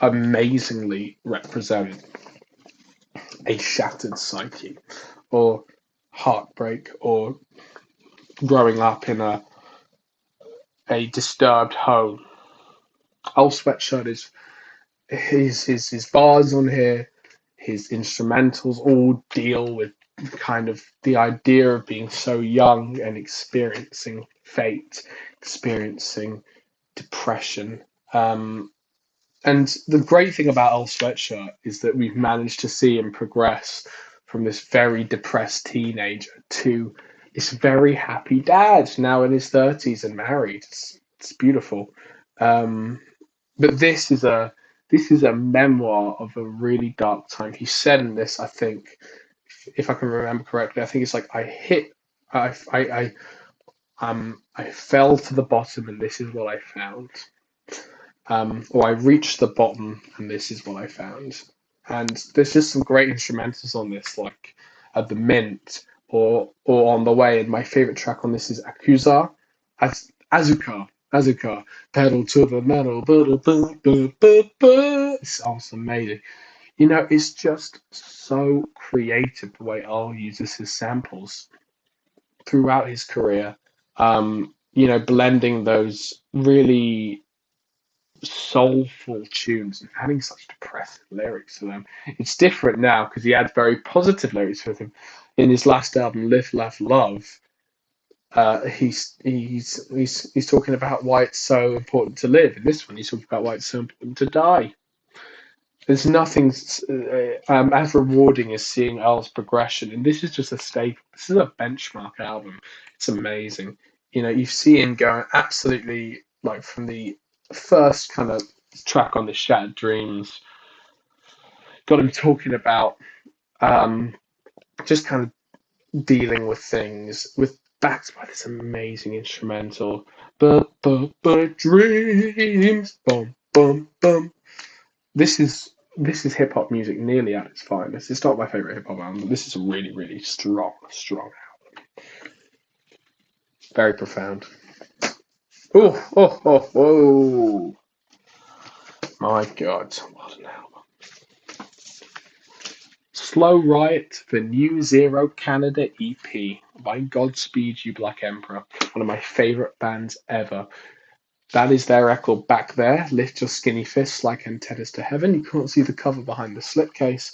A: amazingly represent a shattered psyche or heartbreak or growing up in a disturbed home. Earl Sweatshirt is his bars on here, his instrumentals all deal with kind of the idea of being so young and experiencing fate, experiencing depression. And the great thing about Earl Sweatshirt is that we've managed to see him progress from this very depressed teenager to this very happy dad now in his 30s and married. It's beautiful. Um, but this is a memoir of a really dark time. He said in this, I think, if I can remember correctly, I think it's like I fell to the bottom and this is what I found. Or I reached the bottom and this is what I found. And there's just some great instrumentals on this, like at the Mint or on the way. And my favorite track on this is Akuza, Azuka, pedal to the metal. It's awesome, amazing. It's just so creative the way Earl uses his samples throughout his career. Blending those really soulful tunes and adding such depressing lyrics to them. It's different now because he had very positive lyrics with him. In his last album, Live, Laugh, Love, he's talking about why it's so important to live. In this one, he's talking about why it's so important to die. There's nothing as rewarding as seeing Earl's progression, and this is just a staple. This is a benchmark album. It's amazing. You see him going absolutely like from the first kind of track on the Shattered Dreams, got him talking about um, just kind of dealing with things with backed by this amazing instrumental. But dreams, boom, boom, boom. This is hip hop music nearly at its finest. It's not my favorite hip hop album, but this is a really, really strong, strong album. Very profound. Oh, oh, oh, oh. My God, what an album. Slow Riot, the New Zero Canada EP by Godspeed You Black Emperor, one of my favorite bands ever. That is their record back there. Lift your skinny fists like antennas to heaven. You can't see the cover behind the slipcase,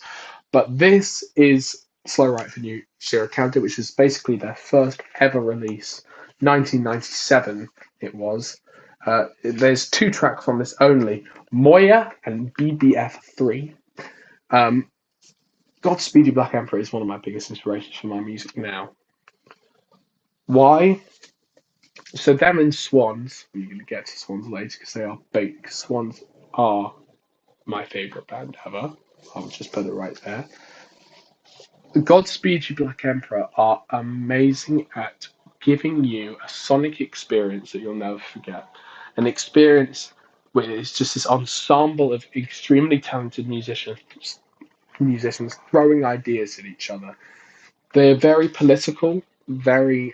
A: but this is Slow Riot for New Zero Canada, which is basically their first ever release. 1997 it was. There's two tracks on this only, Moya and BBF3. Um, Godspeed You Black Emperor is one of my biggest inspirations for my music now. Why? So them and Swans, we're going to get to Swans later because they are big. Swans are my favourite band ever. I'll just put it right there. Godspeed You Black Emperor are amazing at giving you a sonic experience that you'll never forget. An experience where it's just this ensemble of extremely talented musicians throwing ideas at each other. They're very political, very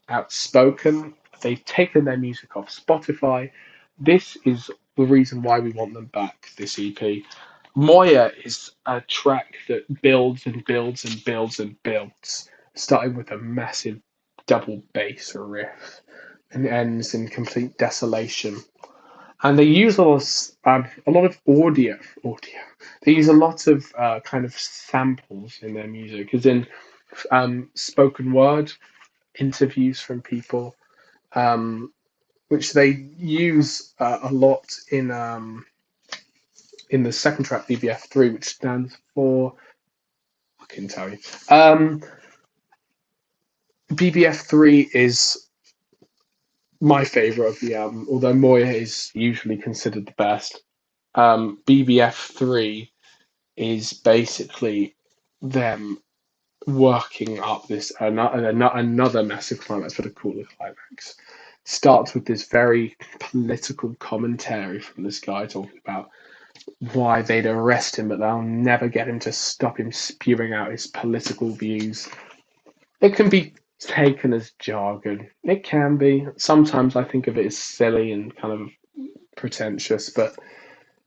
A: outspoken. They've taken their music off Spotify. This is the reason why we want them back, this EP. Moya is a track that builds and builds and builds and builds. starting with a massive double bass riff and ends in complete desolation. And they use a lot of audio. They use a lot of kind of samples in their music, as in spoken word interviews from people, which they use a lot in the second track, BBF3, which stands for, I can tell you. BBF3 is my favorite of the album, although Moya is usually considered the best. BBF3 is basically them working up this another massive climax, but a cooler climax. Starts with this very political commentary from this guy talking about why they'd arrest him, but they'll never get him to stop him spewing out his political views. It can be taken as jargon. It can be. Sometimes I think of it as silly and kind of pretentious, but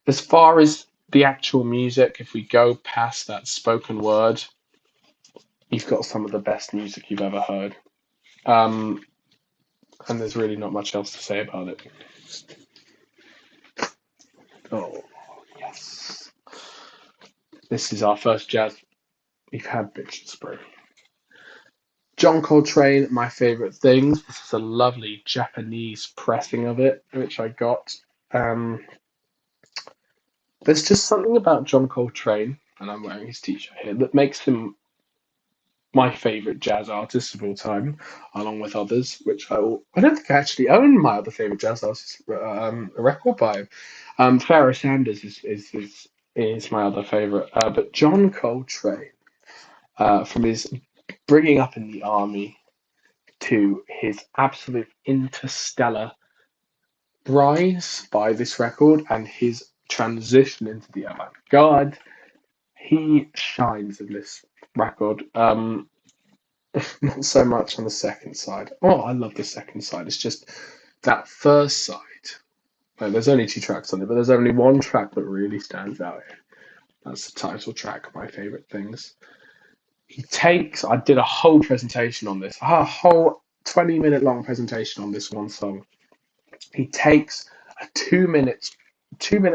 A: as far as the actual music, if we go past that spoken word, you've got some of the best music you've ever heard. Um, and there's really not much else to say about it. Oh, yes. This is our first jazz we've had, Bitch Spray. John Coltrane, my favourite things. This is a lovely Japanese pressing of it, which I got. There's just something about John Coltrane, and I'm wearing his t-shirt here, that makes him my favourite jazz artist of all time, along with others, which I don't think I actually own my other favourite jazz artist a record by him. Pharoah Sanders is my other favourite, but John Coltrane, from his bringing up in the army to his absolute interstellar rise by this record and his transition into the avant-garde, he shines in this record. Not so much on the second side. Oh, I love the second side. It's just that first side. Like, there's only two tracks on it, but there's only one track that really stands out here. That's the title track, My Favorite Things. I did a whole presentation on this, a whole 20-minute long presentation on this one song. He takes a 2-minute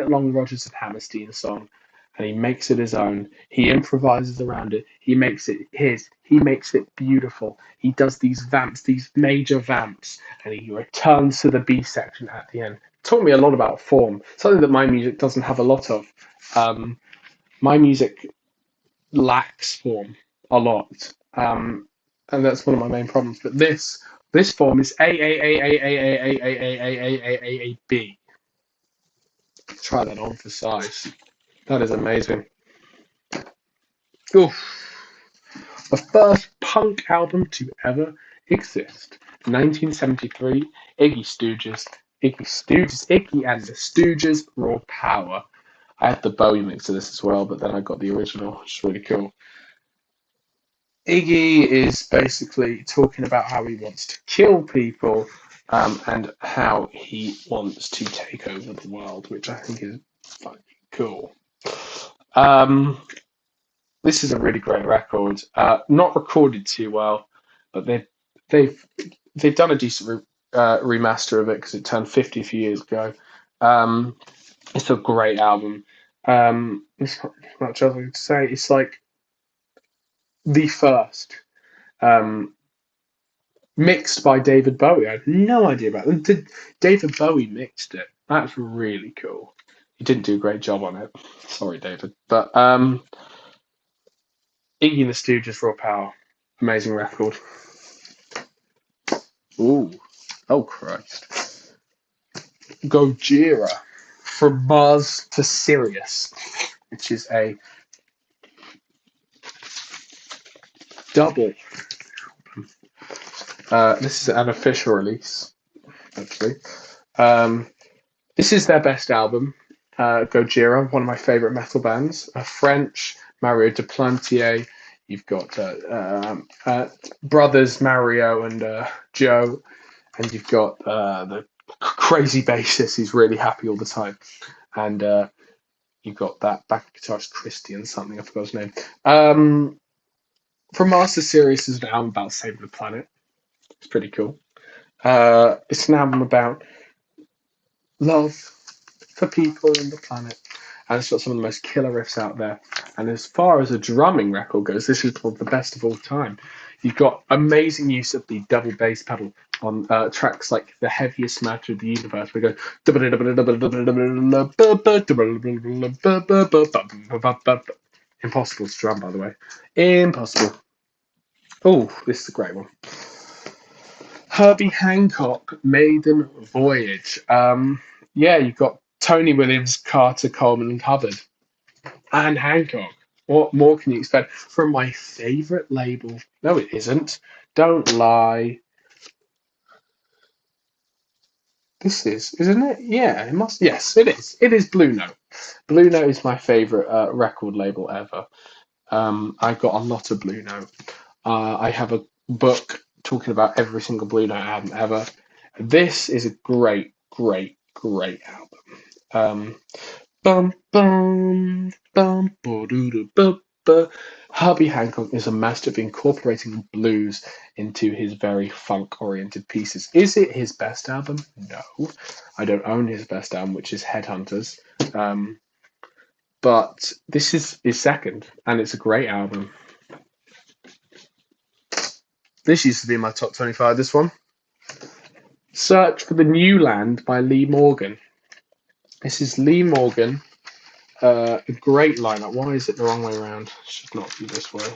A: long Rodgers and Hammerstein song, and he makes it his own. He improvises around it. He makes it his. He makes it beautiful. He does these vamps, these major vamps, and he returns to the B section at the end. It taught me a lot about form, something that my music doesn't have a lot of. My music lacks form a lot, and that's one of my main problems. But this form is A. Try that on for size. That is amazing. Oof. The first punk album to ever exist. 1973, Iggy and the Stooges, Raw Power. I had the Bowie mix of this as well, but then I got the original, which is really cool. Iggy is basically talking about how he wants to kill people and how he wants to take over the world, which I think is fucking cool. This is a really great record. Not recorded too well, but they've done a decent remaster of it because it turned 50 a few years ago. It's a great album. There's not much else I can say. It's like the first. Mixed by David Bowie. I had no idea about it. David Bowie mixed it. That's really cool. He didn't do a great job on it. Sorry, David. But Iggy and the Stooges, Raw Power. Amazing record. Ooh. Oh, Christ. Gojira. From Mars to Sirius, which is a double. This is an official release, actually. This is their best album, Gojira, one of my favourite metal bands. French, Mario Duplantier. You've got brothers Mario and Joe, and you've got the crazy bassist who's really happy all the time, and you've got that back guitarist Christian something, I forgot his name. From Master Series is an album about saving the planet. It's pretty cool. It's an album about love for people and the planet. And it's got some of the most killer riffs out there. And as far as a drumming record goes, this is one of the best of all time. You've got amazing use of the double bass pedal on tracks like The Heaviest Matter of the Universe. We go impossible to drum, by the way. Impossible. Oh, this is a great one. Herbie Hancock, Maiden Voyage. Yeah, you've got Tony Williams, Carter, Coleman, and Hubbard, and Hancock. What more can you expect from my favourite label? No, it isn't. Don't lie. This is, isn't it? Yeah, it must. Yes, it is. It is Blue Note. Blue Note is my favourite record label ever. I've got a lot of Blue Note. I have a book talking about every single Blue Note album ever. This is a great, great, great album. Bum bum bum Herbie Hancock is a master of incorporating blues into his very funk-oriented pieces. Is it his best album? No, I don't own his best album, which is Headhunters. But this is his second, and it's a great album. This used to be in my top 25. This one, Search for the New Land by Lee Morgan. This is Lee Morgan. A great lineup. Why is it the wrong way around? It should not be this way.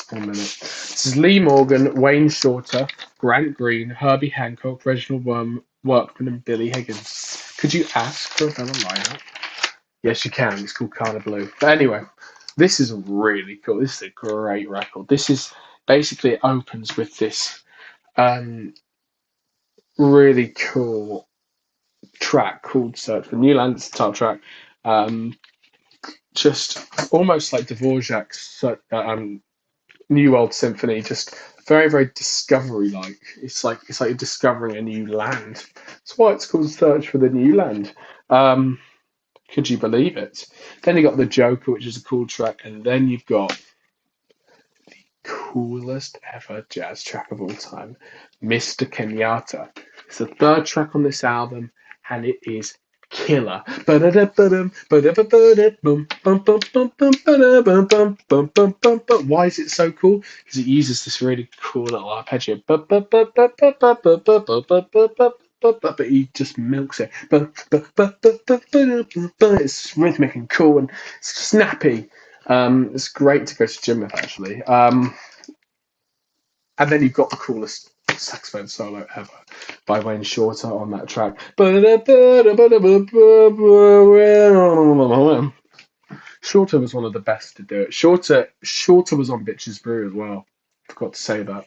A: 1 minute. This is Lee Morgan, Wayne Shorter, Grant Green, Herbie Hancock, Reginald Workman, and Billy Higgins. Could you ask for a better lineup? Yes, you can. It's called Kind of Blue. But anyway, this is really cool. This is a great record. This is basically, it opens with this really cool track called Search for New Land. It's the title track. Just almost like Dvorak's New World Symphony, just very, very discovery-like. It's like you're discovering a new land. That's why it's called Search for the New Land. Could you believe it? Then you got The Joker, which is a cool track, and then you've got the coolest ever jazz track of all time, Mr. Kenyatta. It's the third track on this album, and it is killer. Why is it so cool? Because it uses this really cool little arpeggio, but he just milks it. It's rhythmic and cool and snappy. It's great to go to gym with, actually. And then you've got the coolest saxophone solo ever by Wayne Shorter on that track. Shorter was one of the best to do it. Shorter was on Bitches Brew as well. Forgot to say that.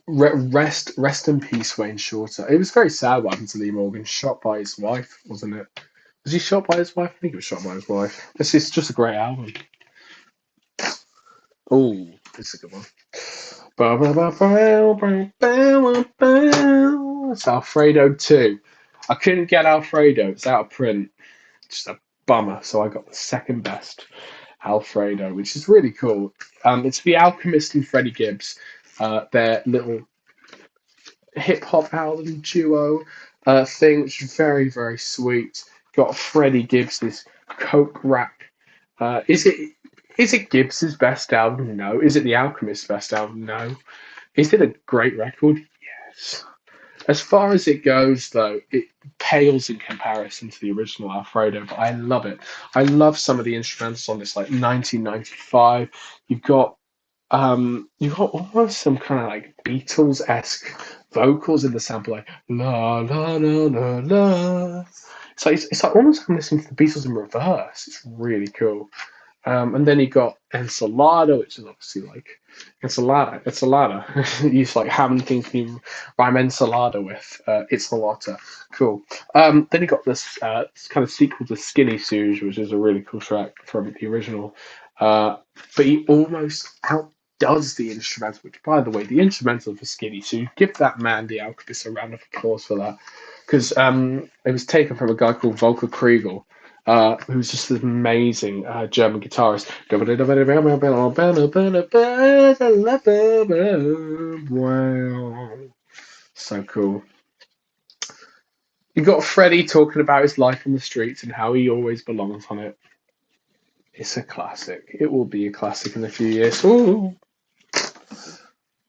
A: Rest in peace, Wayne Shorter. It was very sad what happened to Lee Morgan. Shot by his wife, wasn't it? Was he shot by his wife? I think he was shot by his wife. This is just a great album. Oh, this is a good one. It's Alfredo 2. I couldn't get Alfredo. It's out of print. Just a bummer. So I got the second best Alfredo, which is really cool. It's The Alchemist and Freddie Gibbs. Their little hip-hop album duo thing, which is very, very sweet. Got Freddie Gibbs' Coke rap. Is it Gibbs's best album? No. Is it The Alchemist's best album? No. Is it a great record? Yes. As far as it goes, though, it pales in comparison to the original Alfredo, but I love it. I love some of the instrumentals on this, like 1995. You've got almost some kind of like Beatles-esque vocals in the sample, like la la la la la. It's like almost like I'm listening to the Beatles in reverse. It's really cool. And then you got Ensalada, which is obviously like ensalada. You like how many things can you rhyme ensalada with? It's a lotta. Cool. Then you got this kind of sequel to Skinny Suge, which is a really cool track from the original. But he almost outdoes the instrumental, which, by the way, the instrumental for Skinny Suge, give that man, the Alchemist, a round of applause for that. Because it was taken from a guy called Volker Kriegel. who's just an amazing German guitarist. Wow, so cool. You got Freddie talking about his life on the streets and how he always belongs on it. It's a classic. It will be a classic in a few years. Ooh,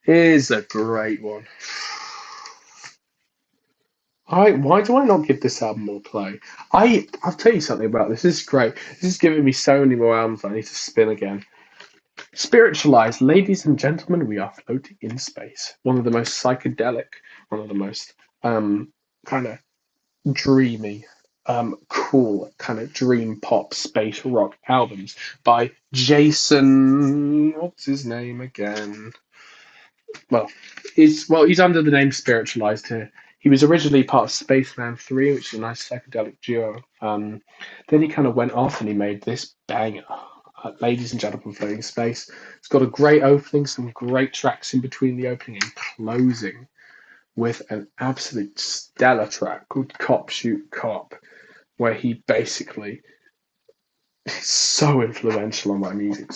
A: here's a great one. Why do I not give this album more play? I'll tell you something about this. This is great. This is giving me so many more albums I need to spin again. Spiritualized, ladies and gentlemen, we are floating in space. One of the most psychedelic, one of the most kind of dreamy, cool kind of dream pop space rock albums by Jason. What's his name again? Well, he's under the name Spiritualized here. He was originally part of Spaceman 3, which is a nice psychedelic duo. Then he kind of went off and he made this banger, Ladies and Gentlemen Floating Space. It's got a great opening, some great tracks in between the opening and closing, with an absolute stellar track called Cop Shoot Cop, where he basically is so influential on my music,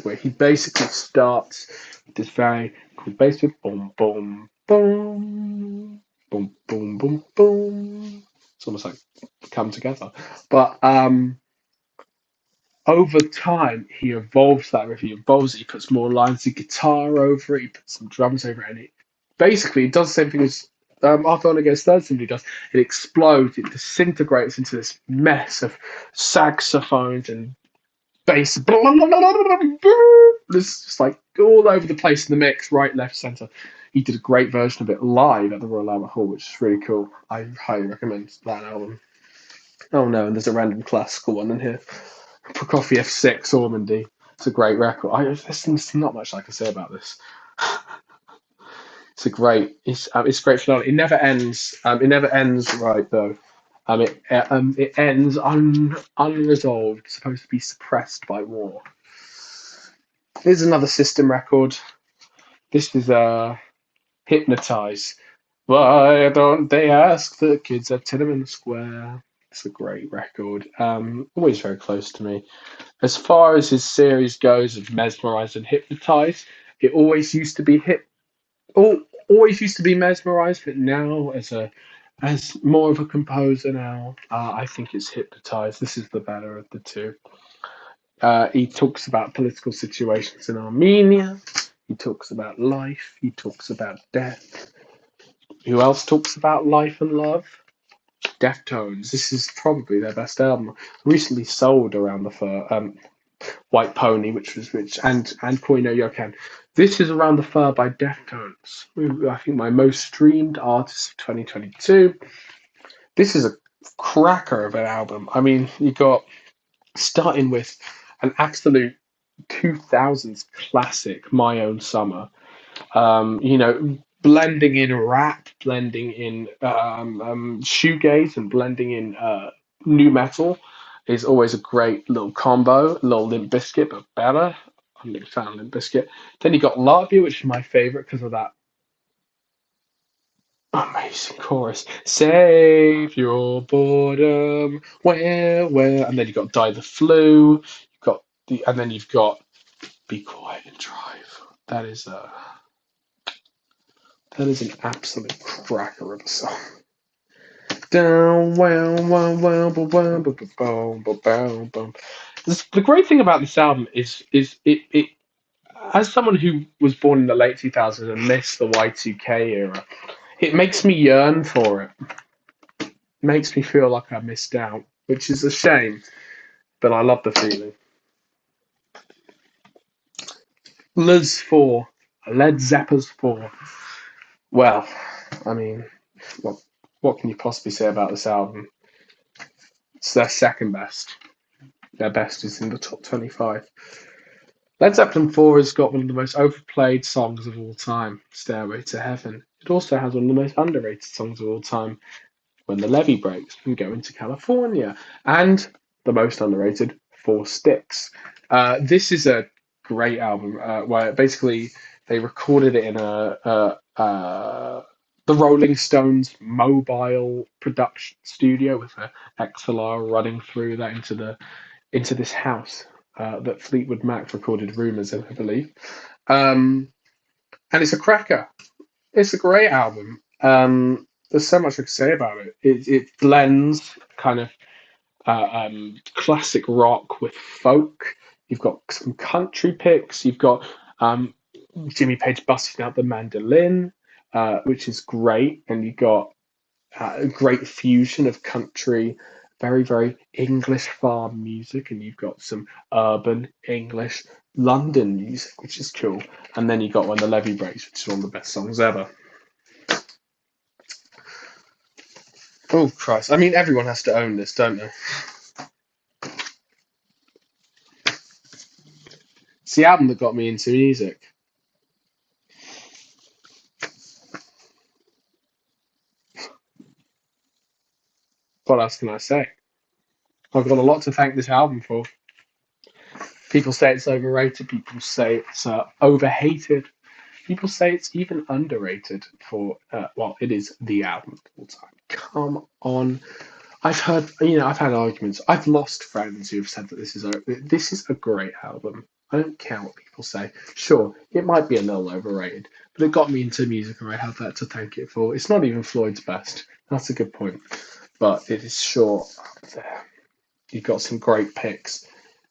A: where he basically starts with this very cool bass with boom, boom, boom, boom, boom, boom, boom. It's almost like come together. But over time, he evolves that riff. He evolves it. He puts more lines of guitar over it. He puts some drums over it, and it basically does the same thing as Arthur Honegger's third symphony does. It explodes. It disintegrates into this mess of saxophones and bass. It's just like all over the place in the mix, right, left, center. He did a great version of it live at the Royal Albert Hall, which is really cool. I highly recommend that album. Oh no, and there's a random classical one in here. Prokofiev 6, Ormandy. It's a great record. There's not much I can say about this. It's great finale. It never ends. It never ends right though. It ends unresolved. It's supposed to be suppressed by war. Here's another System record. This is Hypnotize. Why don't they ask the kids at Tiananmen Square? It's a great record. Always very close to me. As far as his series goes of Mesmerize and Hypnotize, it always used to be Mesmerized, but now as more of a composer now, I think it's Hypnotized. This is the better of the two. He talks about political situations in Armenia. He talks about life. He talks about death. Who else talks about life and love? Deftones. This is probably their best album. Recently sold around the White Pony, and Koi no Yokan. This is Around the Fur by Deftones. I think my most streamed artist of 2022. This is a cracker of an album. I mean, you got starting with an absolute 2000s classic, My Own Summer. Blending in rap, blending in shoegaze, and blending in new metal is always a great little combo. A little Limp Bizkit, but better. I'm a big fan of Limp Bizkit. Then you got Latvia, which is my favorite because of that amazing chorus. Save your boredom, where, and then you got Die the Flu. And then you've got Be Quiet and Drive. That is an absolute cracker of a song. Down, wow, wow, wow, boom, boom, boom, boom, boom, boom, boom. The great thing about this album is it as someone who was born in the late 2000s and missed the Y2K era, it makes me yearn for it. It makes me feel like I missed out, which is a shame, but I love the feeling. Liz 4, Led Zeppel's 4. Well, I mean, what can you possibly say about this album? It's their second best. Their best is in the top 25. Led Zeppelin 4 has got one of the most overplayed songs of all time, Stairway to Heaven. It also has one of the most underrated songs of all time, When the Levee Breaks and Go into California. And the most underrated, Four Sticks. This is a great album where basically they recorded it in a the Rolling Stones mobile production studio with an XLR running through that into this house that Fleetwood Mac recorded "Rumours" in, I believe. Um, and it's a cracker. It's a great album. There's so much I could say about it. It blends kind of classic rock with folk. You've got some country picks. You've got um, Jimmy Page busting out the mandolin, which is great, and you've got a great fusion of country, very very English farm music, and you've got some urban English London music, which is cool. And then you got When the Levee Breaks, which is one of the best songs ever. Oh Christ! I mean, everyone has to own this, don't they? It's the album that got me into music. What else can I say? I've got a lot to thank this album for. People say it's overrated. People say it's overhated. People say it's even underrated for, well, it is the album of all time. Come on. I've heard, I've had arguments. I've lost friends who have said that this is a great album. I don't care what people say. Sure, it might be a little overrated, but it got me into music, and I have that to thank it for. It's not even Floyd's best. That's a good point, but it is sure up there. You've got some great picks.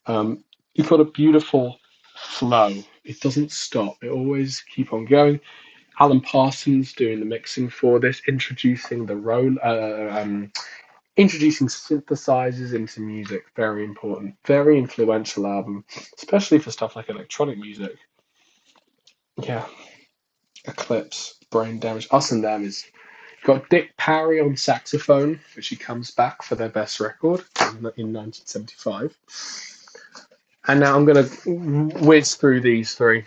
A: You've got a beautiful flow. It doesn't stop. It always keep on going. Alan Parsons doing the mixing for this, introducing synthesizers into music. Very important. Very influential album, especially for stuff like electronic music. Yeah, Eclipse, Brain Damage, Us and Them is. Got Dick Parry on saxophone, which he comes back for their best record in 1975. And now I'm going to whiz through these three.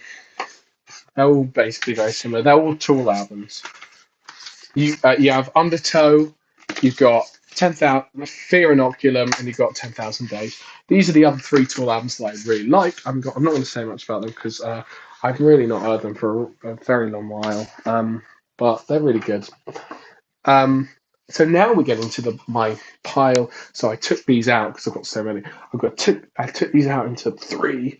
A: They're all basically very similar. They're all Tool albums. You have Undertow, you've got 10,000 Fear Inoculum, and you've got 10,000 Days. These are the other three Tool albums that I really like. I'm not going to say much about them because I've really not heard them for a very long while. But they're really good. So now we're getting to my pile. So I took these out because I've got so many. I took these out into three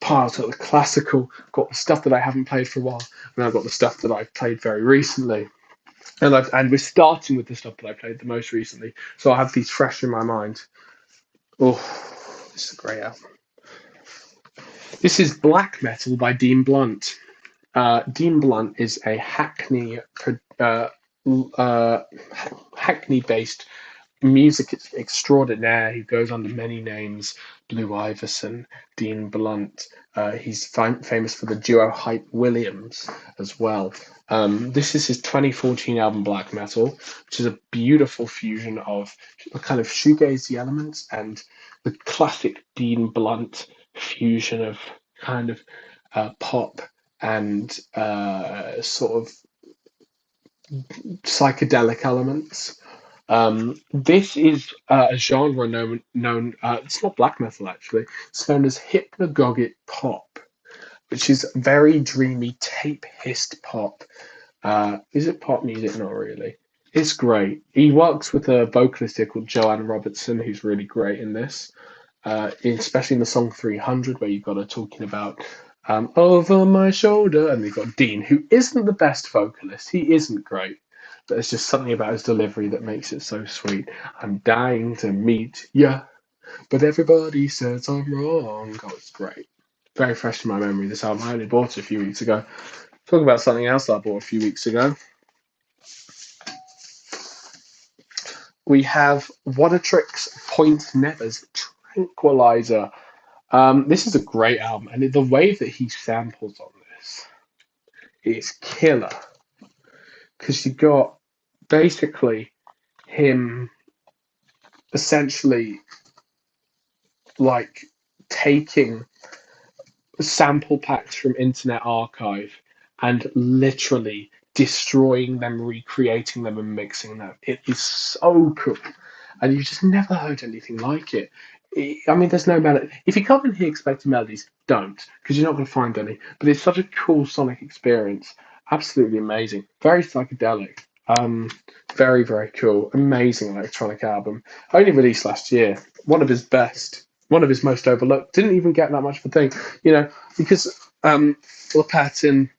A: piles. Got the classical, got the stuff that I haven't played for a while, and I've got the stuff that I've played very recently. And we're starting with the stuff that I played the most recently. So I have these fresh in my mind. Oh, this is a great album. This is Black Metal by Dean Blunt. Dean Blunt is a Hackney-based music extraordinaire. He goes under many names: Blue Iverson, Dean Blunt. He's famous for the duo Hype Williams as well. This is his 2014 album Black Metal, which is a beautiful fusion of a kind of shoegazy elements and the classic Dean Blunt fusion of kind of pop and sort of psychedelic elements. This is a genre known it's not black metal actually. It's known as hypnagogic pop, which is very dreamy, tape hissed pop. Is it pop music? Not really. It's great. He works with a vocalist here called Joanne Robertson, who's really great in this, especially in the song 300, where you've got her talking about over my shoulder, and we've got Dean, who isn't the best vocalist. He isn't great, but there's just something about his delivery that makes it so sweet. I'm dying to meet ya, but everybody says I'm wrong. Oh, it's great. Very fresh in my memory, this album. I only bought it a few weeks ago. Talking about something else that I bought a few weeks ago. We have What a Trick's Point Never's Tranquilizer. This is a great album, and the way that he samples on this is killer. Because you got basically him essentially like taking sample packs from Internet Archive and literally destroying them, recreating them, and mixing them. It is so cool, and you've just never heard anything like it. I mean, there's no melody. If you come in here expecting melodies, don't, because you're not going to find any. But it's such a cool sonic experience, Absolutely amazing. Very psychedelic. Um, Very, very cool. Amazing electronic album. Only released last year. One of his best. One of his most overlooked. Didn't even get that much of a thing, because Lopatin,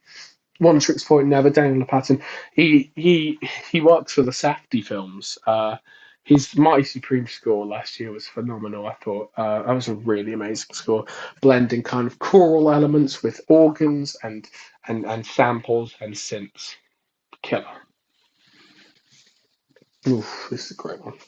A: One Trick's Point Never, Daniel Lopatin, he works for the Safdie films. His Mighty Supreme score last year was phenomenal. I thought that was a really amazing score, blending kind of choral elements with organs and samples and synths. Killer. Oof, this is a great one.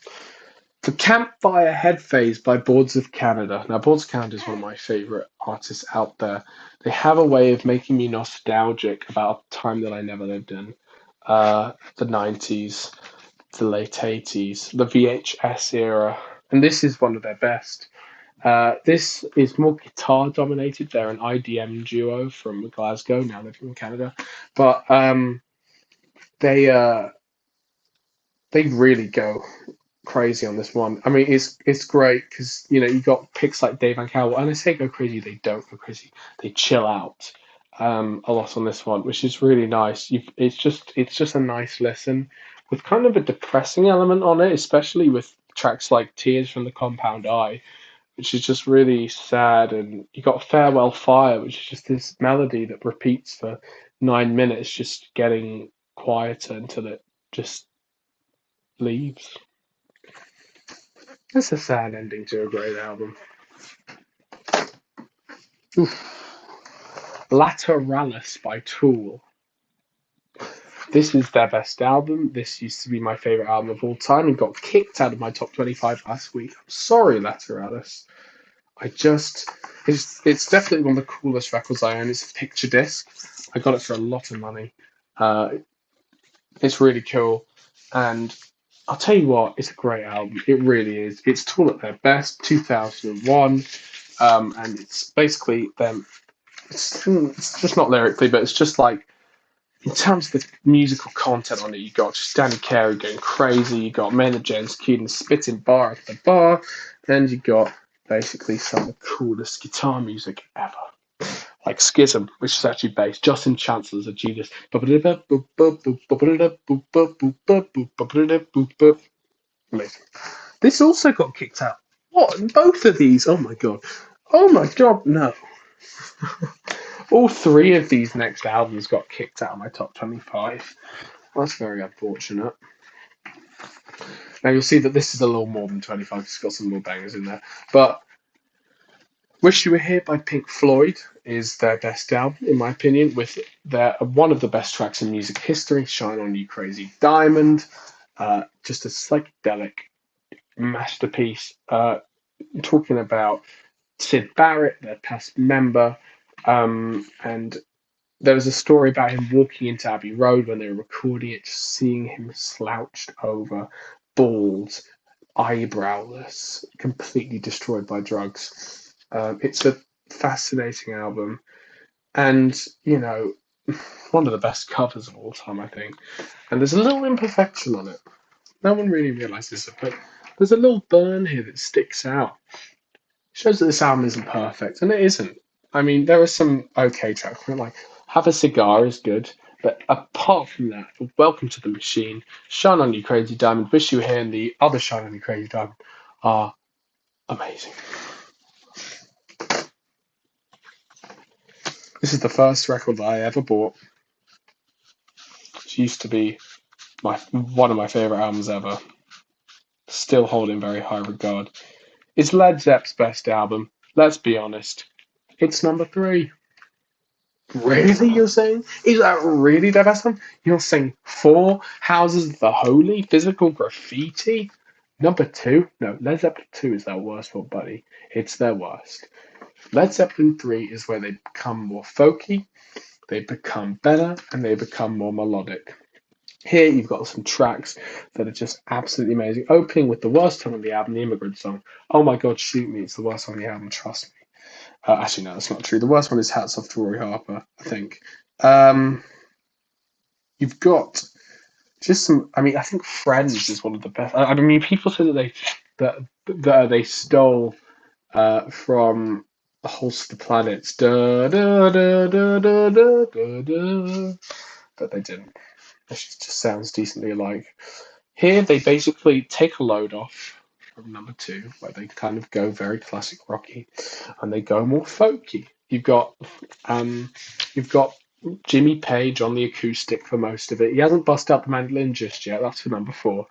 A: The Campfire Head Phase by Boards of Canada. Now, Boards of Canada is one of my favourite artists out there. They have a way of making me nostalgic about a time that I never lived in. The 90s, the late 80s, the VHS era. And this is one of their best. This is more guitar dominated. They're an IDM duo from Glasgow, now living in Canada. But they uh, they really go crazy on this one. I mean, it's great because you got picks like Dave and Cowell, and I say go crazy, they don't go crazy. They chill out a lot on this one, which is really nice. It's just a nice listen with kind of a depressing element on it, especially with tracks like Tears from the Compound Eye, which is just really sad. And you got Farewell Fire, which is just this melody that repeats for 9 minutes, just getting quieter until it just leaves. It's a sad ending to a great album. Oof. Lateralis by Tool. This is their best album. This used to be my favourite album of all time and got kicked out of my top 25 last week. I'm sorry, Lateralis. I just. It's definitely one of the coolest records I own. It's a picture disc. I got it for a lot of money. Uh, it's really cool. And I'll tell you what, it's a great album. It really is. It's Tool at their best, 2001. And it's basically them. It's just not lyrically, but it's just like in terms of the musical content on it, you got just Danny Carey going crazy, you got Maynard James Keenan spitting bar after bar, and you got basically some of the coolest guitar music ever. Like Schism, which is actually bass. Justin Chancellor's a genius. Amazing. This also got kicked out. What? Both of these? Oh my god. Oh my god, no. All three of these next albums got kicked out of my top 25. That's very unfortunate. Now you'll see that this is a little more than 25. It's got some more bangers in there. But Wish You Were Here by Pink Floyd is their best album, in my opinion, with one of the best tracks in music history, Shine On You Crazy Diamond. Just a psychedelic masterpiece. Talking about Sid Barrett, their past member, and there was a story about him walking into Abbey Road when they were recording it, just seeing him slouched over, bald, eyebrowless, completely destroyed by drugs. It's a fascinating album, and one of the best covers of all time, I think. And there's a little imperfection on it. No one really realizes it, but there's a little burn here that sticks out. Shows that this album isn't perfect, and it isn't. I mean, there are some okay tracks. Like Have a Cigar is good, but apart from that, Welcome to the Machine, Shine On You Crazy Diamond, Wish You Were Here, and the other Shine On You Crazy Diamond are amazing. This is the first record that I ever bought. It used to be one of my favorite albums ever. Still hold in very high regard. It's Led Zepp's best album. Let's be honest. It's number 3. Really, you're saying? Is that really their best one? You're saying Four Houses of the Holy, Physical Graffiti? Number 2? No, Led Zeppelin 2 is their worst one, buddy. It's their worst. Led Zeppelin 3 is where they become more folky, they become better, and they become more melodic. Here you've got some tracks that are just absolutely amazing. Opening with the worst song on the album, the Immigrant Song. Oh my god, shoot me, it's the worst song on the album, trust me. Actually, no, that's not true. The worst one is Hats Off to Rory Harper, I think. You've got just some. I mean, I think Friends is one of the best. I mean, people say that they stole from The Whole of the Planets. Da, da, da, da, da, da, da, da. but they didn't. It just sounds decently alike. Here, they basically take a load off from number two, where they kind of go very classic rocky, and they go more folky. Um, you've got Jimmy Page on the acoustic for most of it. He hasn't bust out the mandolin just yet. That's for number four.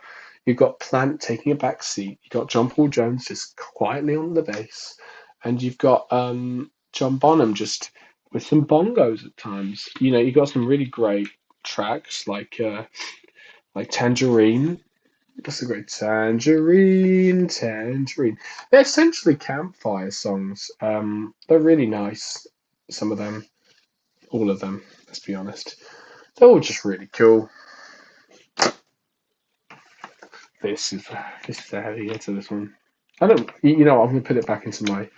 A: You've got Plant taking a back seat. You've got John Paul Jones just quietly on the bass, and you've got John Bonham just with some bongos at times. You've got some really great tracks like Tangerine. That's a great Tangerine, Tangerine. They're essentially campfire songs. They're really nice. Some of them, all of them. Let's be honest. They're all just really cool. This is a heavy hitter. This one. I don't. What, I'm gonna put it back into my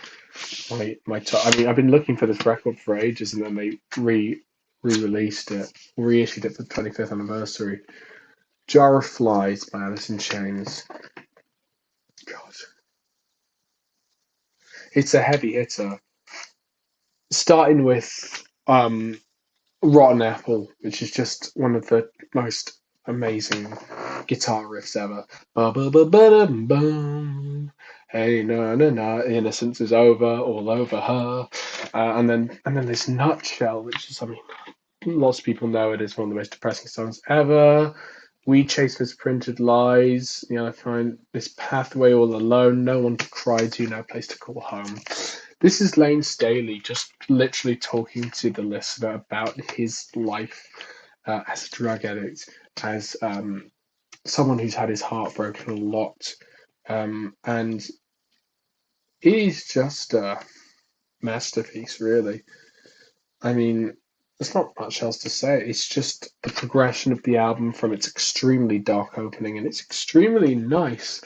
A: top. I mean, I've been looking for this record for ages, and then they re-released it, reissued it for the 25th anniversary. Jar of Flies by Alice in Chains. God, it's a heavy hitter. Starting with Rotten Apple, which is just one of the most amazing guitar riffs ever. Ba-ba-ba-ba-dum-bum. Hey, no, no, no, innocence is over, all over her. And then this Nutshell, which is, I mean, lots of people know it is one of the most depressing songs ever. We chase misprinted lies. I find this pathway all alone. No one to cry to, no place to call home. This is Lane Staley just literally talking to the listener about his life as a drug addict, as someone who's had his heart broken a lot. And it is just a masterpiece, really. I mean, there's not much else to say. It's just the progression of the album from its extremely dark opening and its extremely nice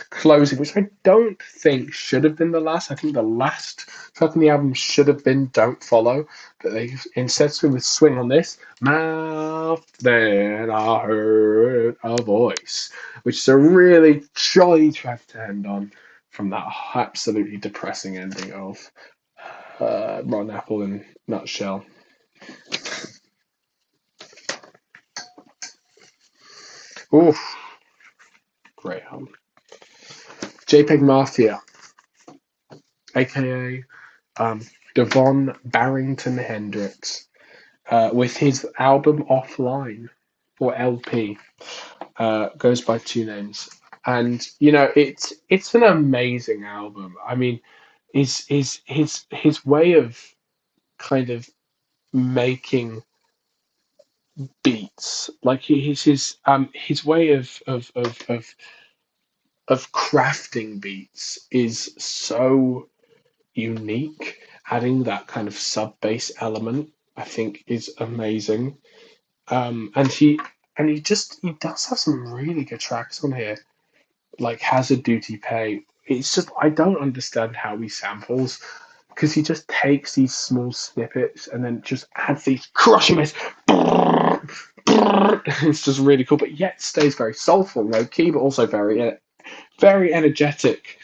A: closing, which I don't think should have been the last. I think the last track on the album should have been Don't Follow, but they instead swing on this. Mouth, then I heard a voice, which is a really jolly track to end on from that absolutely depressing ending of Rotten Apple in Nutshell. Oof, great album. JPEG Mafia, aka Devon Barrington Hendricks, with his album Offline, or LP, goes by two names. And it's an amazing album. I mean, his way of kind of making beats, like his way of crafting beats is so unique. Adding that kind of sub bass element, I think, is amazing. And he does have some really good tracks on here, like Hazard Duty Pay. It's just I don't understand how he samples, because he just takes these small snippets and then just adds these crushing bass. It's just really cool, but yet stays very soulful, low key, but also very energetic.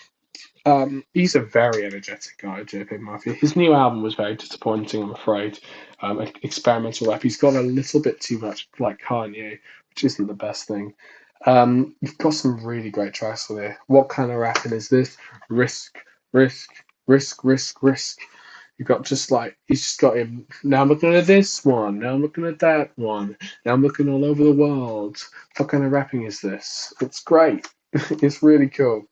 A: He's a very energetic guy, JP Mafia. His new album was very disappointing, I'm afraid. Experimental rap. He's got a little bit too much like Kanye, which isn't the best thing. You've got some really great tracks on there. What kind of rapping is this? Risk, risk, risk, risk, risk. You've got he's just got him. Now I'm looking at this one. Now I'm looking at that one. Now I'm looking all over the world. What kind of rapping is this? It's great. It's really cool.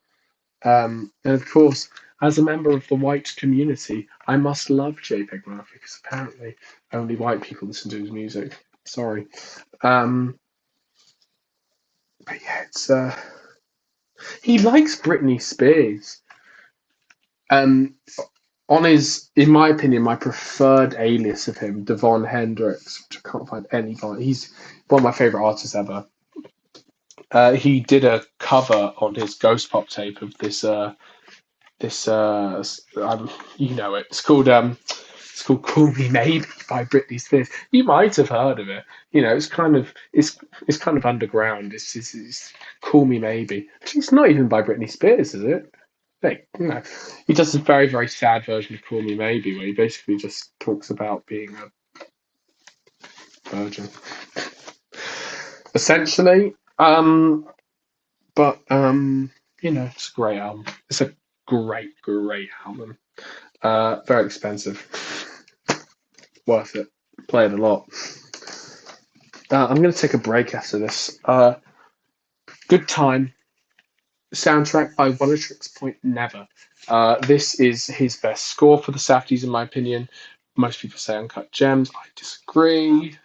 A: And of course, as a member of the white community, I must love JPEG Murphy, because apparently only white people listen to his music. Sorry. But yeah, he likes Britney Spears. In my opinion, my preferred alias of him, Devon Hendricks, which I can't find anybody. He's one of my favorite artists ever. He did a cover on his Ghost Pop tape of you know it. It's called "Call Me Maybe" by Britney Spears. You might have heard of it. It's kind of underground. It's "Call Me Maybe." It's not even by Britney Spears, is it? Like, no. He does a very, very sad version of "Call Me Maybe," where he basically just talks about being Virgin. Essentially, but it's a great album. It's a great album. Very expensive. Worth it. Play it a lot. I'm going to take a break after this. Good Time, soundtrack by One Tricks Point Never. This is his best score for the Safdies, in my opinion. Most people say Uncut Gems. I disagree.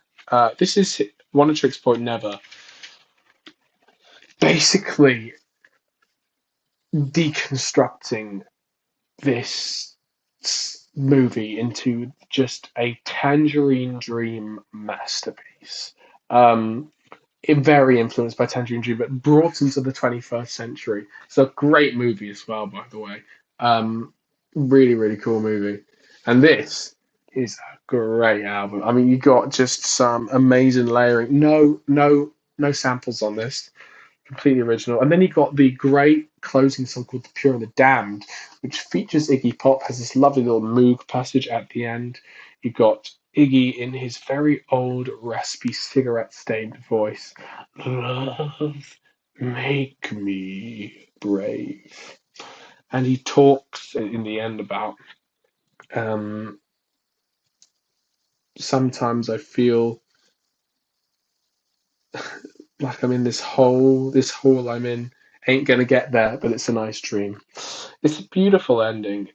A: This is One Tricks Point Never. Basically, deconstructing this movie into just a Tangerine Dream masterpiece. Um, Very influenced by Tangerine Dream, but brought into the 21st century. It's a great movie as well, by the way. Really, really cool movie. And this is a great album. I mean, you got just some amazing layering. No samples on this. Completely original. And then you got the great closing song called The Pure and the Damned, which features Iggy Pop, has this lovely little Moog passage at the end. You got Iggy in his very old, raspy, cigarette stained voice. Love, make me brave. And he talks in the end about um, sometimes I feel like I'm in this hole. This hole I'm in ain't gonna get there, but it's a nice dream. It's a beautiful ending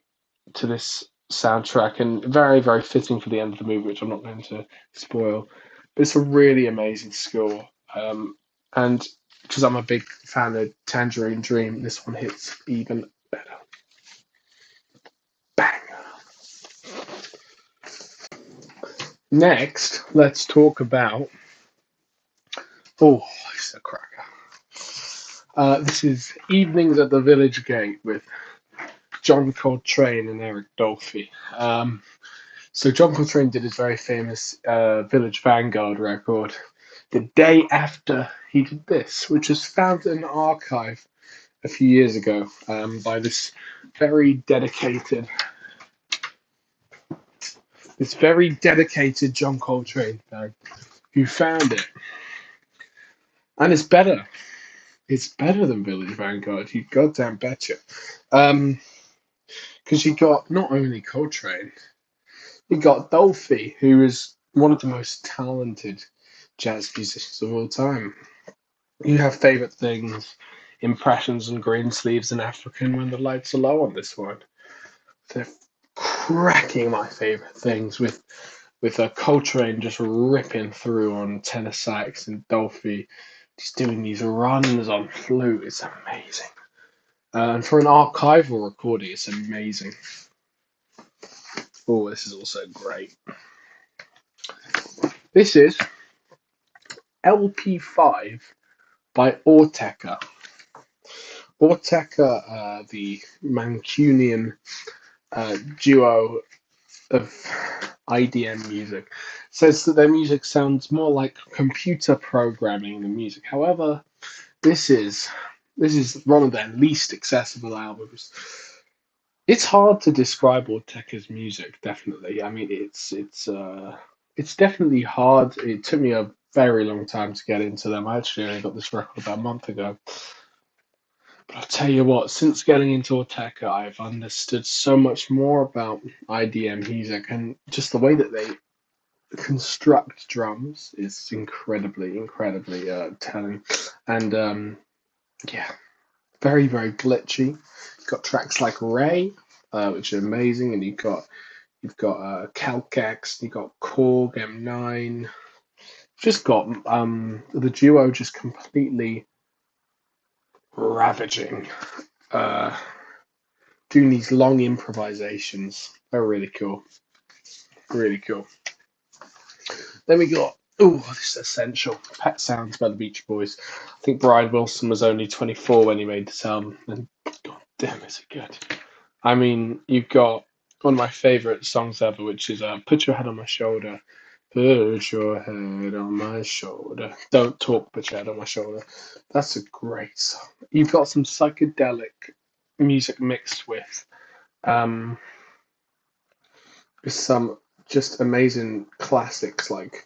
A: to this soundtrack and very, very fitting for the end of the movie, which I'm not going to spoil. But it's a really amazing score. And because I'm a big fan of Tangerine Dream, this one hits even better. Bang! Next, let's talk about. Oh, it's a cracker. This is Evenings at the Village Gate with John Coltrane and Eric Dolphy. So John Coltrane did his very famous Village Vanguard record the day after he did this, which was found in an archive a few years ago by very dedicated, this very dedicated John Coltrane fan who found it, and it's better. It's better than Village Vanguard. You goddamn betcha. Because you got not only Coltrane, you got Dolphy, who is one of the most talented jazz musicians of all time. You have favorite things, impressions and green sleeves in African when the lights are low on this one. They're cracking my favorite things with a Coltrane just ripping through on tenor sax and Dolphy just doing these runs on flute. It's amazing. And for an archival recording, it's amazing. Oh, this is also great. This is LP5 by Orteka. Orteka, the Mancunian duo of IDM music, says that their music sounds more like computer programming than music. However, this is one of their least accessible albums. It's hard to describe Orteka's music. Definitely, I mean, it's definitely hard. It took me a very long time to get into them. I actually only got this record about a month ago. But I'll tell you what, since getting into Ortega, I've understood so much more about IDM music and just the way that they construct drums is incredibly telling. And yeah, very, very glitchy. You've got tracks like Ray, which are amazing, and you've got Calcax, you've got Korg M9. Just got the duo just completely ravaging. Uh, Doing these long improvisations. They're really cool. Really cool. Then we got, oh, this is essential. Pet Sounds by the Beach Boys. I think Brian Wilson was only 24 when he made this album, and god damn, is it good. I mean, you've got one of my favourite songs ever, which is Put Your Head on My Shoulder. Put your head on my shoulder. Don't talk, put your head on my shoulder. That's a great song. You've got some psychedelic music mixed um, with some just amazing classics like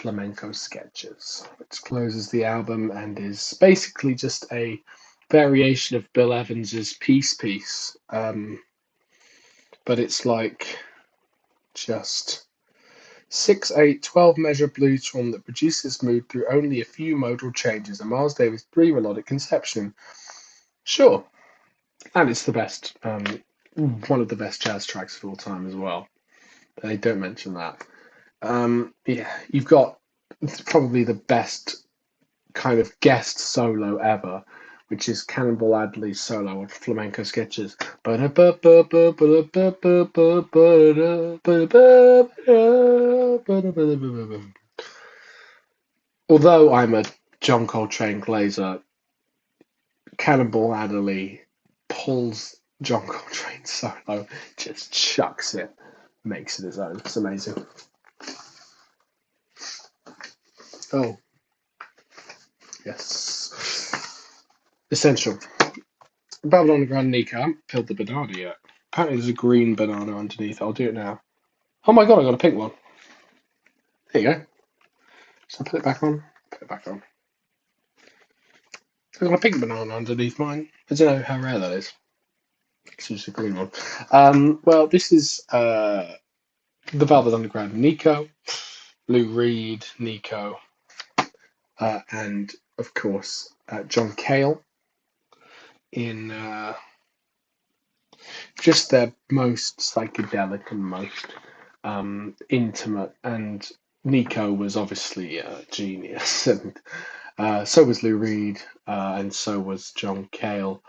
A: Flamenco Sketches, which closes the album and is basically just a variation of Bill Evans's Peace Piece. But it's like just 6/8 12-measure blues drum that produces mood through only a few modal changes, a Miles Davis pre-melodic conception. Sure, and it's the best, one of the best jazz tracks of all time as well. They don't mention that. Yeah, you've got probably the best kind of guest solo ever, which is Cannonball Adderley's solo of Flamenco Sketches. Although I'm a John Coltrane glazer, Cannonball Adderley pulls John Coltrane's solo, just chucks it, makes it his own. It's amazing. Oh, yes. Essential. Babylon Underground Nico. I haven't peeled the banana yet. Apparently there's a green banana underneath. I'll do it now. Oh my god, I got a pink one. There you go. So put it back on. Put it back on. I got a pink banana underneath mine. I don't know how rare that is. It's just a green one. Well, this is the Velvet Underground Nico, Lou Reed, Nico, and of course John Cale in just their most psychedelic and most intimate. And Nico was obviously a genius, and so was Lou Reed, and so was John Cale.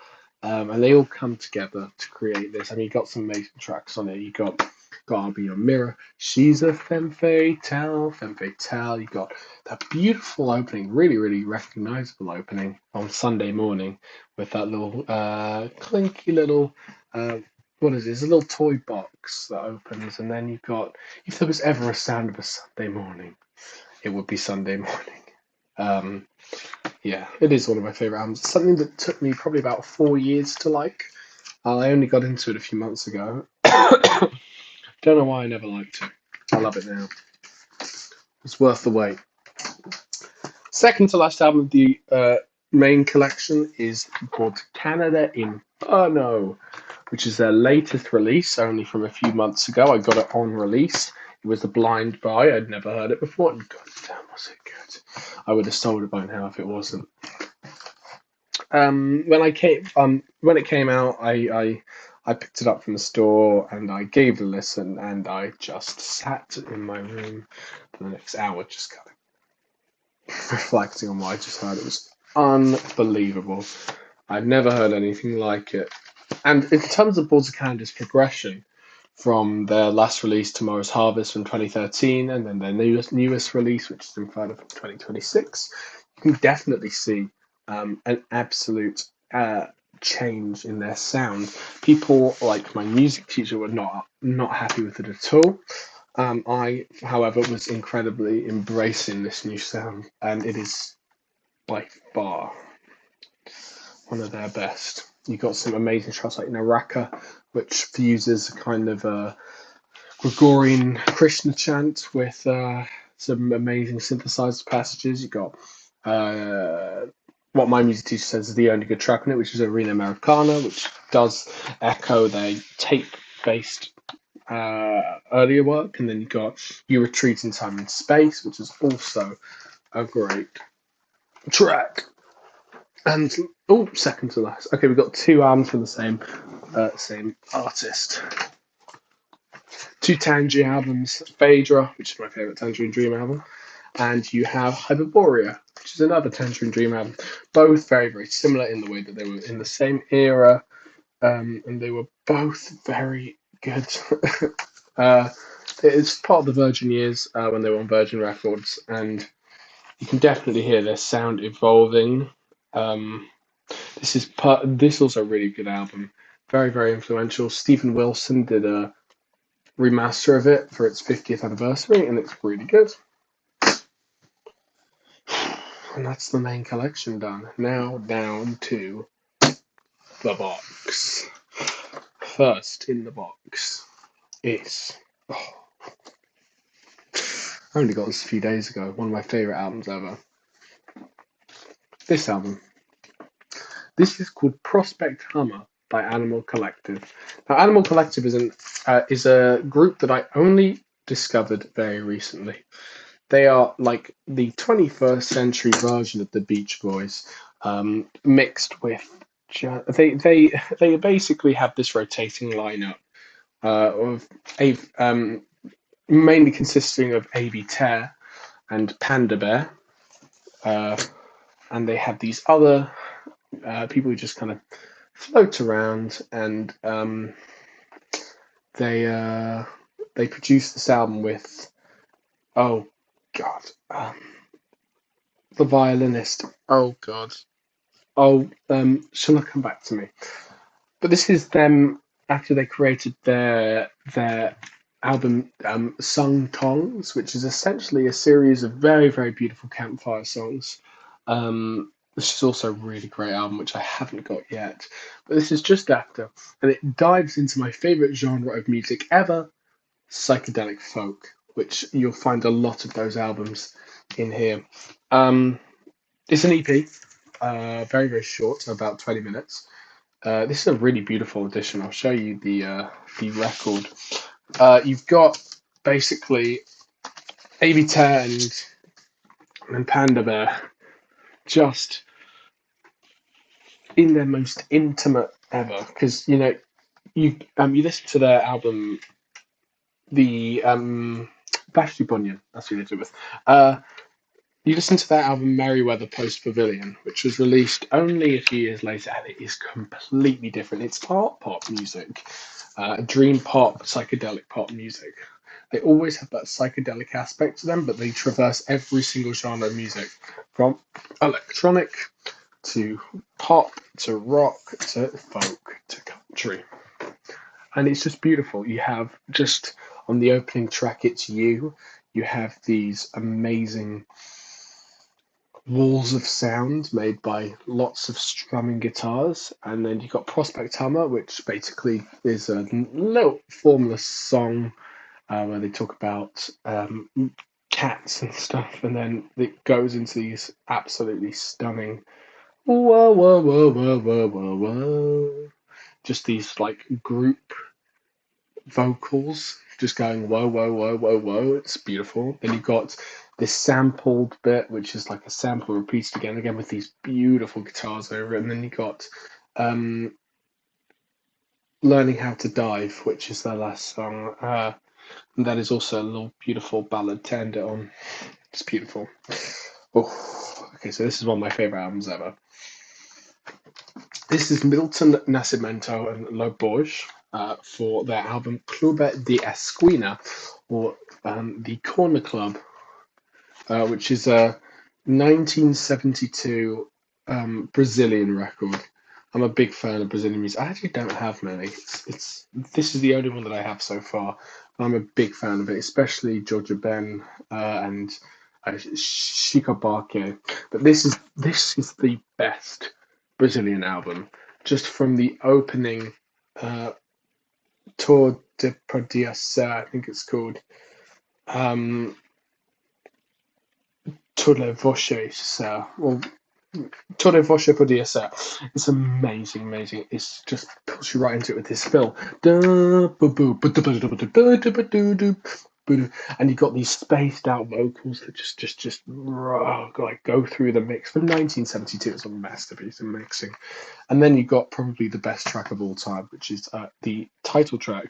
A: And they all come together to create this. I mean, you got some amazing tracks on it. You got I'll Be Your Mirror, She's a Femme Fatale, Femme Fatale. You got that beautiful opening, really, really recognizable opening on Sunday morning with that little clinky little, what is it? It's a little toy box that opens, and then you've got, if there was ever a sound of a Sunday morning, it would be Sunday morning. Yeah, it is one of my favorite albums. It's something that took me probably about 4 years to like. I only got into it a few months ago. Don't know why I never liked it. I love it now. It's worth the wait. Second to last album of the main collection is called Canada Inferno, which is their latest release, only from a few months ago. I got it on release. It was a blind buy. I'd never heard it before, and god damn, was it good. I would have sold it by now if it wasn't. When it came out, I picked it up from the store and I gave it a listen, and I just sat in my room for the next hour just kind of reflecting on what I just heard. It was unbelievable. I've never heard anything like it. And in terms of Balls of Canada's progression from their last release, Tomorrow's Harvest from 2013, and then their newest release, which is Inferno from 2026, you can definitely see an absolute change in their sound. People like my music teacher were not happy with it at all. I, however, was incredibly embracing this new sound, and it is by far one of their best. You got some amazing tracks like Naraka, which fuses a kind of a Gregorian Krishna chant with some amazing synthesized passages. You got what my music teacher says is the only good track on it, which is Arena Americana, which does echo their tape-based earlier work. And then you got You Retreat in Time and Space, which is also a great track. And second to last. Okay, we've got two albums from the same artist. Two Tangerine albums, Phaedra, which is my favourite Tangerine Dream album, and you have Hyperborea, which is another Tangerine Dream album. Both very, very similar in the way that they were in the same era, and they were both very good. It's part of the Virgin years when they were on Virgin Records, and you can definitely hear their sound evolving. This also a really good album, very, very influential. Stephen Wilson did a remaster of it for its 50th anniversary, and it's really good. And that's the main collection done. Now down to the box. First in the box is I only got this a few days ago. One of my favorite albums ever. This album. This is called Prospect Hummer by Animal Collective. Now, Animal Collective is a group that I only discovered very recently. They are like the 21st century version of the Beach Boys, mixed with. They basically have this rotating lineup of mainly consisting of AB Tear and Panda Bear, uh, and they have these other people who just kind of float around, and they uh, they produced this album with, oh God, the violinist. Oh God. Oh, shall I come back to me? But this is them after they created their album Sung Tongs, which is essentially a series of very, very beautiful campfire songs. This is also a really great album, which I haven't got yet. But this is just after, and it dives into my favorite genre of music ever, psychedelic folk, which you'll find a lot of those albums in here. Um, it's an EP, very, very short, about 20 minutes. This is a really beautiful edition. I'll show you the record. You've got basically AB and Panda Bear just in their most intimate ever, because you listen to their album, the Bashti Bunyan. That's who they did with. You listen to their album Merryweather Post Pavilion, which was released only a few years later, and it is completely different. It's art pop music, dream pop, psychedelic pop music. They always have that psychedelic aspect to them, but they traverse every single genre of music, from electronic to pop to rock to folk to country. And it's just beautiful. You have just on the opening track, It's You. You have these amazing walls of sound made by lots of strumming guitars, and then you've got Prospect Hummer, which basically is a little formless song where they talk about cats and stuff, and then it goes into these absolutely stunning whoa whoa whoa whoa whoa whoa whoa, just these like group vocals just going whoa whoa whoa whoa whoa. It's beautiful. Then you've got this sampled bit, which is like a sample repeated again and again with these beautiful guitars over it. And then you got um, Learning How to Dive, which is their last song. And that is also a little beautiful ballad to end it on. It's beautiful. Oh, okay, so this is one of my favorite albums ever. This is Milton Nascimento and Lo Borges for their album Clube de Esquina, or the Corner Club, which is a 1972 Brazilian record. I'm a big fan of Brazilian music. I actually don't have many. It's this is the only one that I have so far. I'm a big fan of it, especially Georgia Ben and Chico Buarque. But this is the best Brazilian album. Just from the opening uh, Tour de Podia Ser, I think it's called. Um, Tour Voce Ser, or Tour Voce Podia Ser. It's amazing, amazing. It's just pulls you right into it with this fill. And you've got these spaced out vocals that just like go through the mix. From 1972, it's a masterpiece in mixing. And then you've got probably the best track of all time, which is the title track,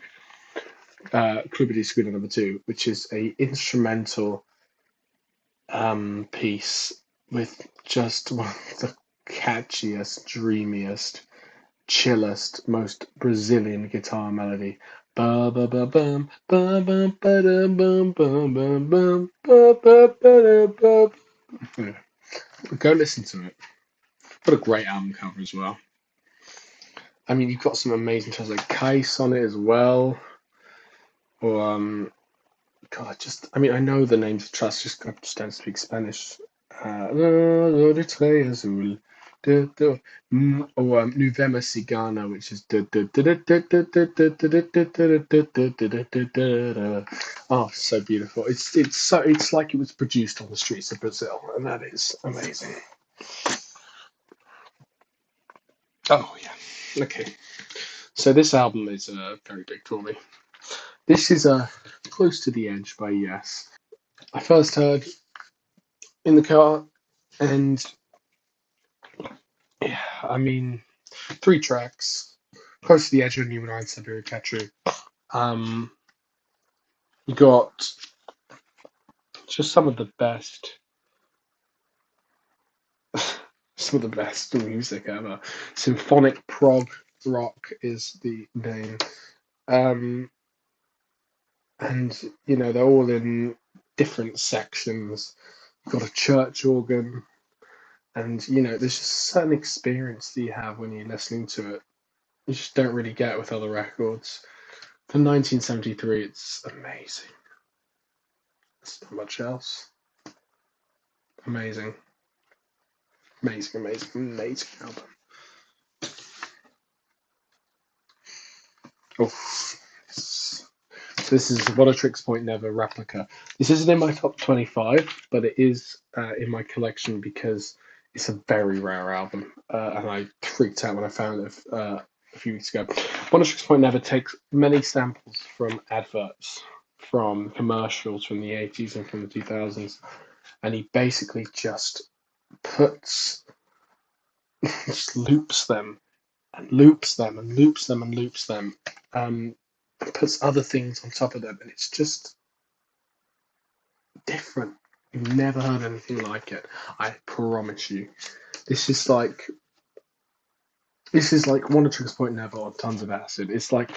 A: Clube de Esquina #2, which is a instrumental piece with just one of the catchiest, dreamiest, chillest, most Brazilian guitar melody. Ba ba ba bum ba ba ba da bum bum bum bum ba ba ba da ba. Yeah. Go listen to it. What a great album cover as well. I mean, you've got some amazing tracks like Kais on it as well. Or God, I mean, I know the names of tracks, just I just don't speak Spanish. Lo de Tre Azul. or Nuvema Cigano, which is oh, so beautiful. It's like it was produced on the streets of Brazil, and that is amazing. Oh yeah, okay. So this album is very big for me. This is Close to the Edge by Yes. I first heard in the car, and yeah, I mean, three tracks. Close to the Edge of New Line, Siberia Petru. Um, you got just some of the best music ever. Symphonic prog rock is the name. Um, and they're all in different sections. You've got a church organ, and there's just a certain experience that you have when you're listening to it. You just don't really get with other records. For 1973, it's amazing. There's not much else. Amazing, amazing, amazing, amazing album. Oh, so this is What a Tricks Point Never replica. This isn't in my top 25, but it is in my collection because it's a very rare album, and I freaked out when I found it a few weeks ago. What a Tricks Point Never takes many samples from adverts, from commercials from the 80s and from the 2000s, and he basically just puts, just loops them and loops them and loops them and loops them, and puts other things on top of them, and it's just different. You've never heard anything like it. I promise you. This is like One Trigger's Point Never on Tons of Acid. It's like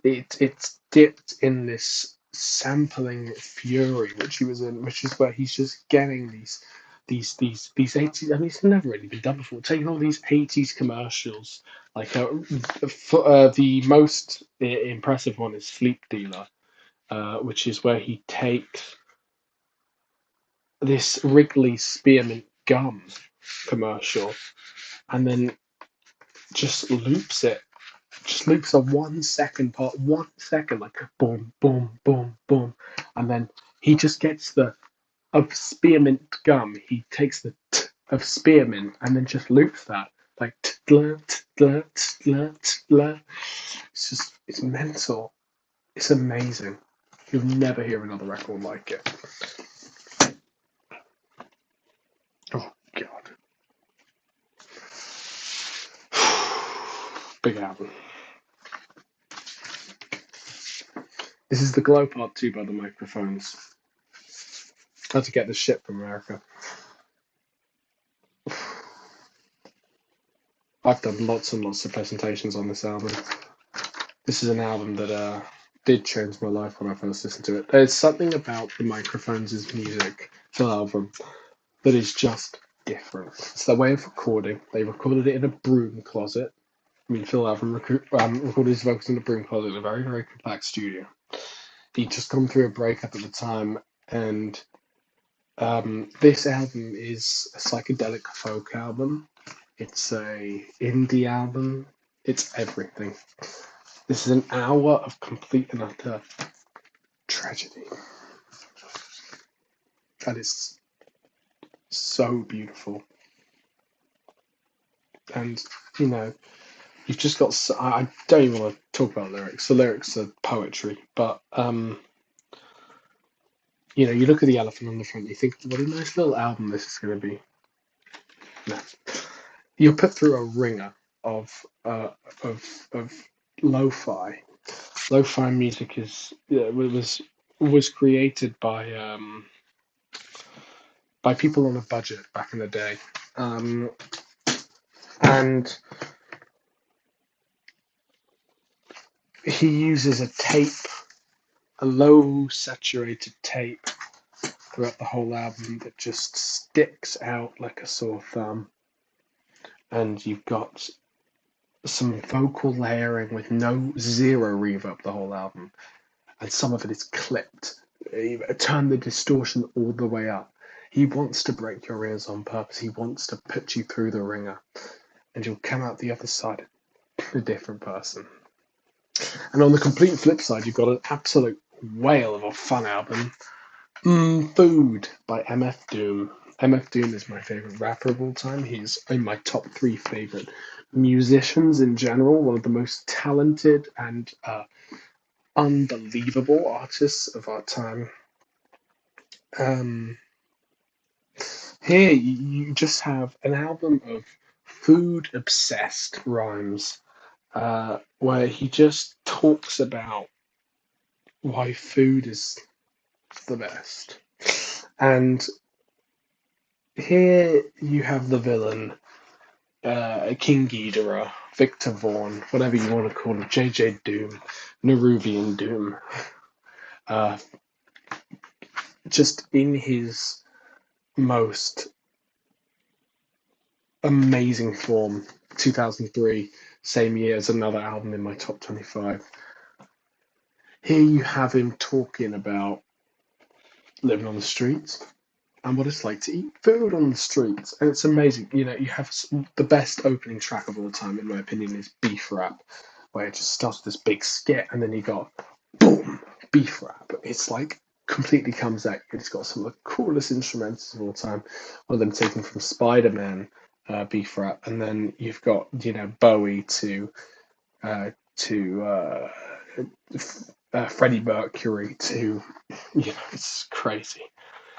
A: it's dipped in this sampling fury which he was in, which is where he's just getting these 80s. I mean, it's never really been done before. Taking all these 80s commercials, like the most impressive one is Sleep Dealer, which is where he takes this Wrigley Spearmint gum commercial and then just loops it. Just loops a 1 second part, 1 second, like boom, boom, boom, boom. And then he just gets the of spearmint gum. He takes the t of spearmint and then just loops that. Like tla, tla, tla, tla. It's mental. It's amazing. You'll never hear another record like it. Oh god. Big album. This is the Glow Part 2 by the Microphones. Had to get this shit from America. I've done lots and lots of presentations on this album. This is an album that did change my life when I first listened to it. There's something about the Microphones' music, Phil album, that is just different. It's their way of recording. They recorded it in a broom closet. I mean, Phil album recorded his vocals in a broom closet in a very, very compact studio. He'd just gone through a breakup at the time, and this album is a psychedelic folk album. It's a indie album. It's everything. This is an hour of complete and utter tragedy. That is so beautiful. And, you've just got. I don't even want to talk about lyrics. The lyrics are poetry, but you look at the elephant on the front. You think, what a nice little album this is going to be. No, you're put through a ringer of lo-fi. Lo-fi music was created by people on a budget back in the day, and he uses a low saturated tape throughout the whole album that just sticks out like a sore thumb. And you've got some vocal layering with zero reverb the whole album, and some of it is clipped. Turn the distortion all the way up. He wants to break your ears on purpose. He wants to put you through the ringer, and you'll come out the other side a different person. And on the complete flip side, you've got an absolute whale of a fun album, Food by MF Doom. MF Doom is my favorite rapper of all time. He's in my top three favorite musicians in general, one of the most talented and unbelievable artists of our time. Um, Here, you just have an album of food obsessed rhymes where he just talks about why food is the best. And here you have the villain, King Ghidorah, Victor Vaughn, whatever you want to call him, JJ Doom, Neruvian Doom, uh, just in his most amazing form. 2003, same year as another album in my top 25. Here you have him talking about living on the streets and what it's like to eat food on the streets. And it's amazing. You know, you have the best opening track of all time, in my opinion, is Beef Rap, where it just starts this big skit and then you got boom, Beef Rap. It's like completely comes at you. It's got some of the coolest instrumentals of all time. One of them taken from Spider-Man, Beef Rap, and then you've got, you know, Bowie to Freddie Mercury to, you know, it's crazy.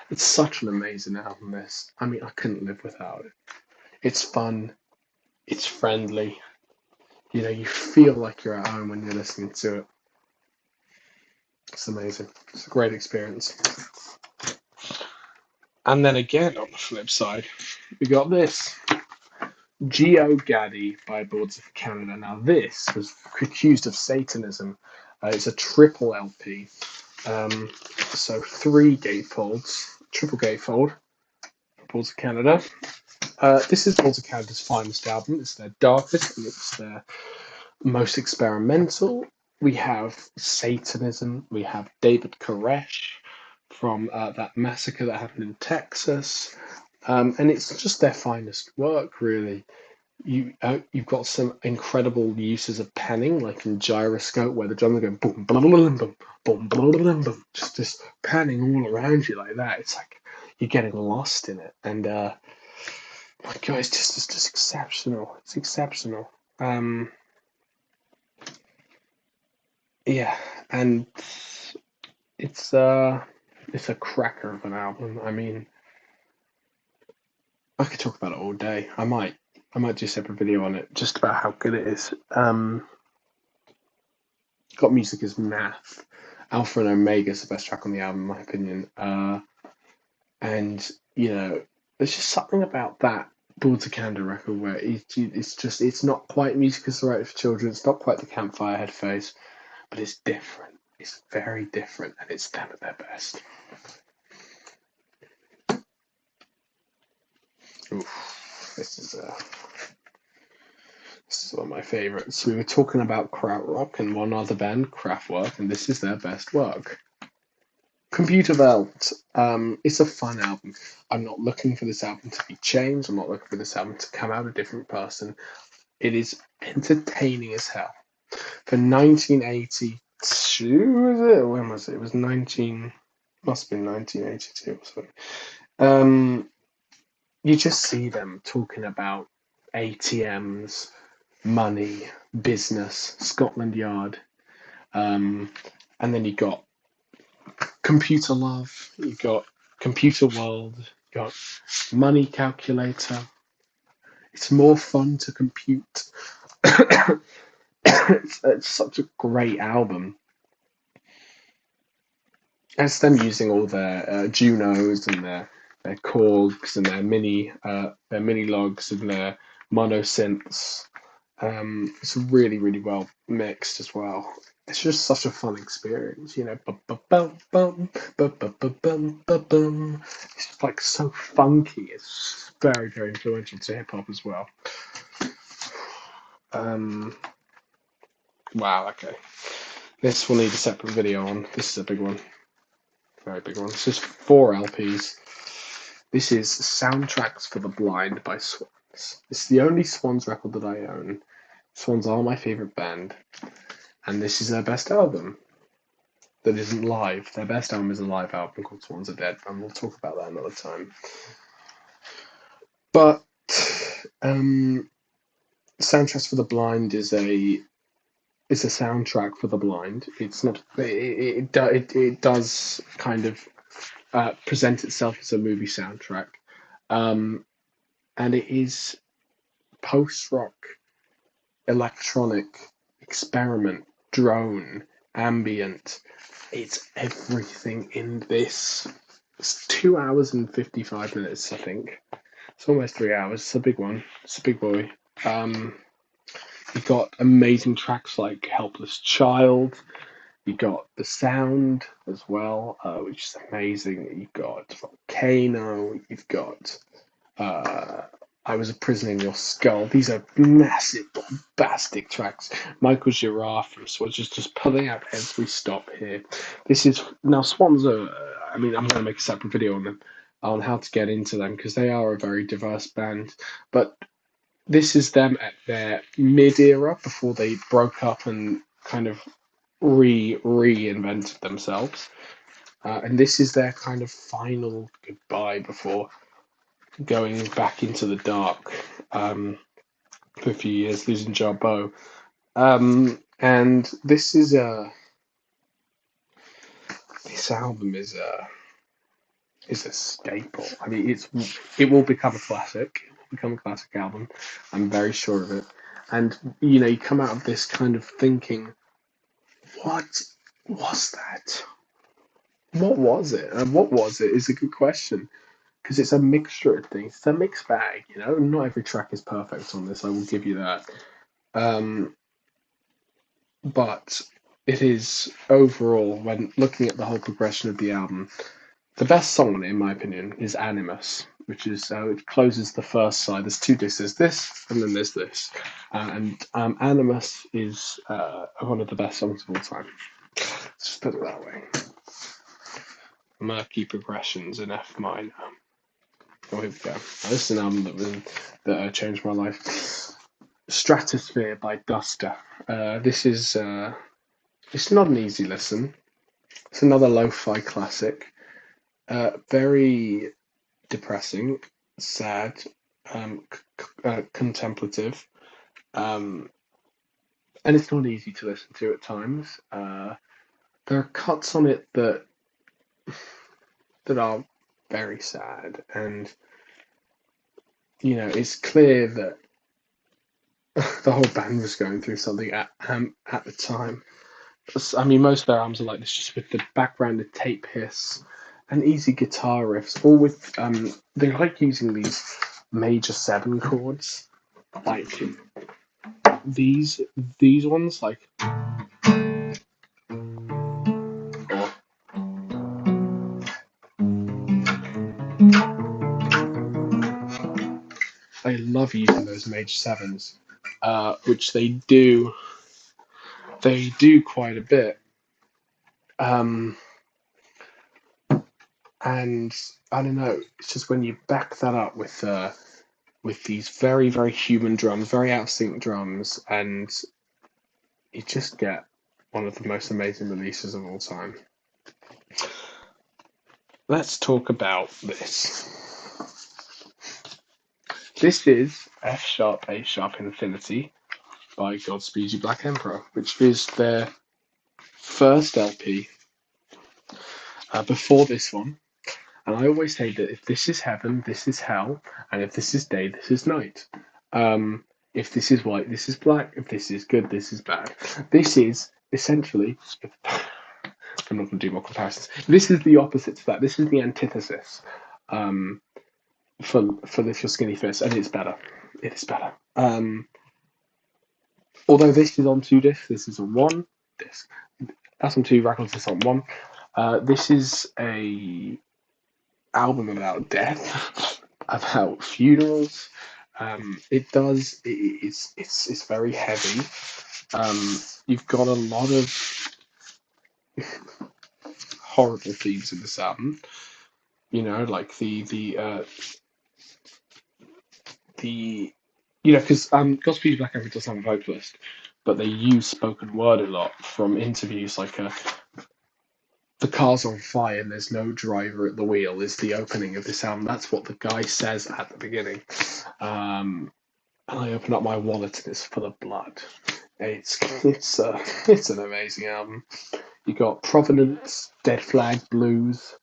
A: It's such an amazing album, this. I mean, I couldn't live without it. It's fun, it's friendly, you know, you feel like you're at home when you're listening to it. It's amazing. It's a great experience. And then again, on the flip side, we got this. Geo Gaddy by Boards of Canada. Now, this was accused of Satanism. It's a triple LP. So three gatefolds, triple gatefold, Boards of Canada. This is Boards of Canada's finest album. It's their darkest and it's their most experimental. We have Satanism. We have David Koresh from that massacre that happened in Texas. And it's just their finest work, really. You've got some incredible uses of panning, like in Gyroscope, where the drums are going boom, boom, boom, boom, boom, boom, boom, boom, just panning all around you like that. It's like you're getting lost in it, and my God, it's just exceptional. It's exceptional. Yeah, and it's it's a cracker of an album. I mean, I could talk about it all day. I might do a separate video on it, just about how good it is. Got Music is Math. Alpha and Omega is the best track on the album, in my opinion. And you know, there's just something about that Boards of Canada record where it's not quite Music is Right for Children. It's not quite the Campfire Head phase, but it's different. It's very different, and it's them at their best. Oof, this is one of my favorites. We were talking about krautrock and one other band, Kraftwerk, and this is their best work. Computer Belt. It's a fun album. I'm not looking for this album to be changed. I'm not looking for this album to come out a different person. It is entertaining as hell. For 1982, was it? When was it? It was 19. Must have been 1982 or something. You just see them talking about ATMs, money, business, Scotland Yard, and then you got Computer Love, you got Computer World, you got Money Calculator. It's more fun to compute. It's such a great album. And it's them using all their Junos and their Korgs and their mini logs and their monosynths. It's really, really well mixed as well. It's just such a fun experience, you know. It's just like so funky. It's very, very influential to hip hop as well. Wow. Okay, this will need a separate video on. This is a big one, very big one. This is 4 LPs. This is Soundtracks for the Blind by Swans. It's the only Swans record that I own. Swans are my favourite band, and this is their best album that isn't live. Their best album is a live album called Swans Are Dead, and we'll talk about that another time. But Soundtracks for the Blind is a soundtrack for the blind. It's not. It does kind of present itself as a movie soundtrack, and it is post rock, electronic, experiment, drone, ambient. It's everything in this. It's 2 hours and 55 minutes, I think. It's almost 3 hours. It's a big one. It's a big boy. You've got amazing tracks like Helpless Child. You've got The Sound as well, which is amazing. You've got Volcano. You've got I Was a Prisoner in Your Skull. These are massive, bombastic tracks. Michael Girard from Swans just pulling out every stop here. This is now Swans are. I mean, I'm going to make a separate video on them, on how to get into them, because they are a very diverse band. But this is them at their mid-era before they broke up and kind of reinvented themselves. And this is their kind of final goodbye before going back into the dark for a few years, losing Jarbo. And this album is a staple. I mean, it will become a classic. It will become a classic album. I'm very sure of it. And you come out of this kind of thinking, what was that? What was it? And what was it is a good question, because it's a mixture of things. It's a mixed bag. Not every track is perfect on this. I will give you that. But it is overall, when looking at the whole progression of the album, the best song on it, in my opinion, is Animus, which is it closes the first side. There's two discs. There's this, and then there's this. And Animus is one of the best songs of all time. Let's just put it that way. Murky progressions in F minor. Oh, here we go. This is an album that changed my life. Stratosphere by Duster. This is it's not an easy listen. It's another lo-fi classic. Very depressing, sad, contemplative, and it's not easy to listen to at times. There are cuts on it that are very sad, and it's clear that the whole band was going through something at the time. I mean, most of their albums are like this, just with the background of tape hiss and easy guitar riffs, all with they like using these major 7 chords, like these ones, like. I love using those major 7s, which they do quite a bit. And I don't know, it's just when you back that up with these very, very human drums, very out of sync drums, and you just get one of the most amazing releases of all time. Let's talk about this. This is F sharp, A sharp Infinity by Godspeed You Black Emperor, which is their first LP before this one. And I always say that if this is heaven, this is hell, and if this is day, this is night. If this is white, this is black. If this is good, this is bad. This is essentially. I'm not going to do more comparisons. This is the opposite to that. This is the antithesis for Lift Your Skinny Fist, and it's better. It is better. Although this is on 2 discs, this is on 1 disc. That's on 2 records. This on 1. This is a album about death, about funerals. It's very heavy. You've got a lot of horrible themes in this album. like the because Godspeed You Black Emperor does have a vocalist, but they use spoken word a lot from interviews. Like "The car's on fire and there's no driver at the wheel" is the opening of this album. That's what the guy says at the beginning. And I open up my wallet and it's full of blood. It's an amazing album. You got Provenance, Dead Flag Blues.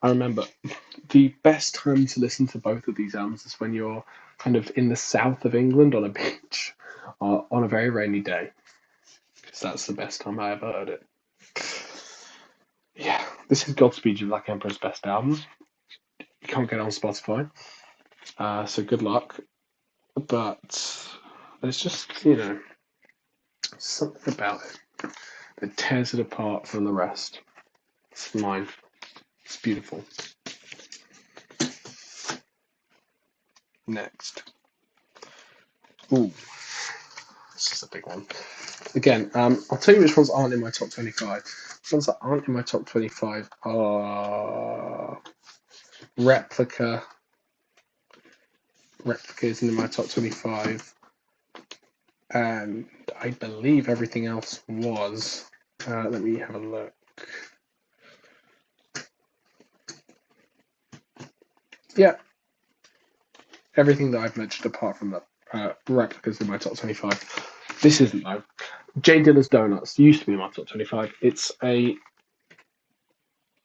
A: I remember the best time to listen to both of these albums is when you're kind of in the south of England on a beach on a very rainy day, because that's the best time I ever heard it. Yeah, this is Godspeed You Black Emperor's best album. You can't get it on Spotify, so good luck. But there's just, something about it that tears it apart from the rest. It's mine. It's beautiful. Next. Ooh, this is a big one. Again, I'll tell you which ones aren't in my top 25. The ones that aren't in my top 25 are Replica. Replica isn't in my top 25. And I believe everything else was. Let me have a look. Yeah. Everything that I've mentioned apart from that Replica's in my top 25. This isn't though. J Dilla's Donuts used to be in my top 25. It's a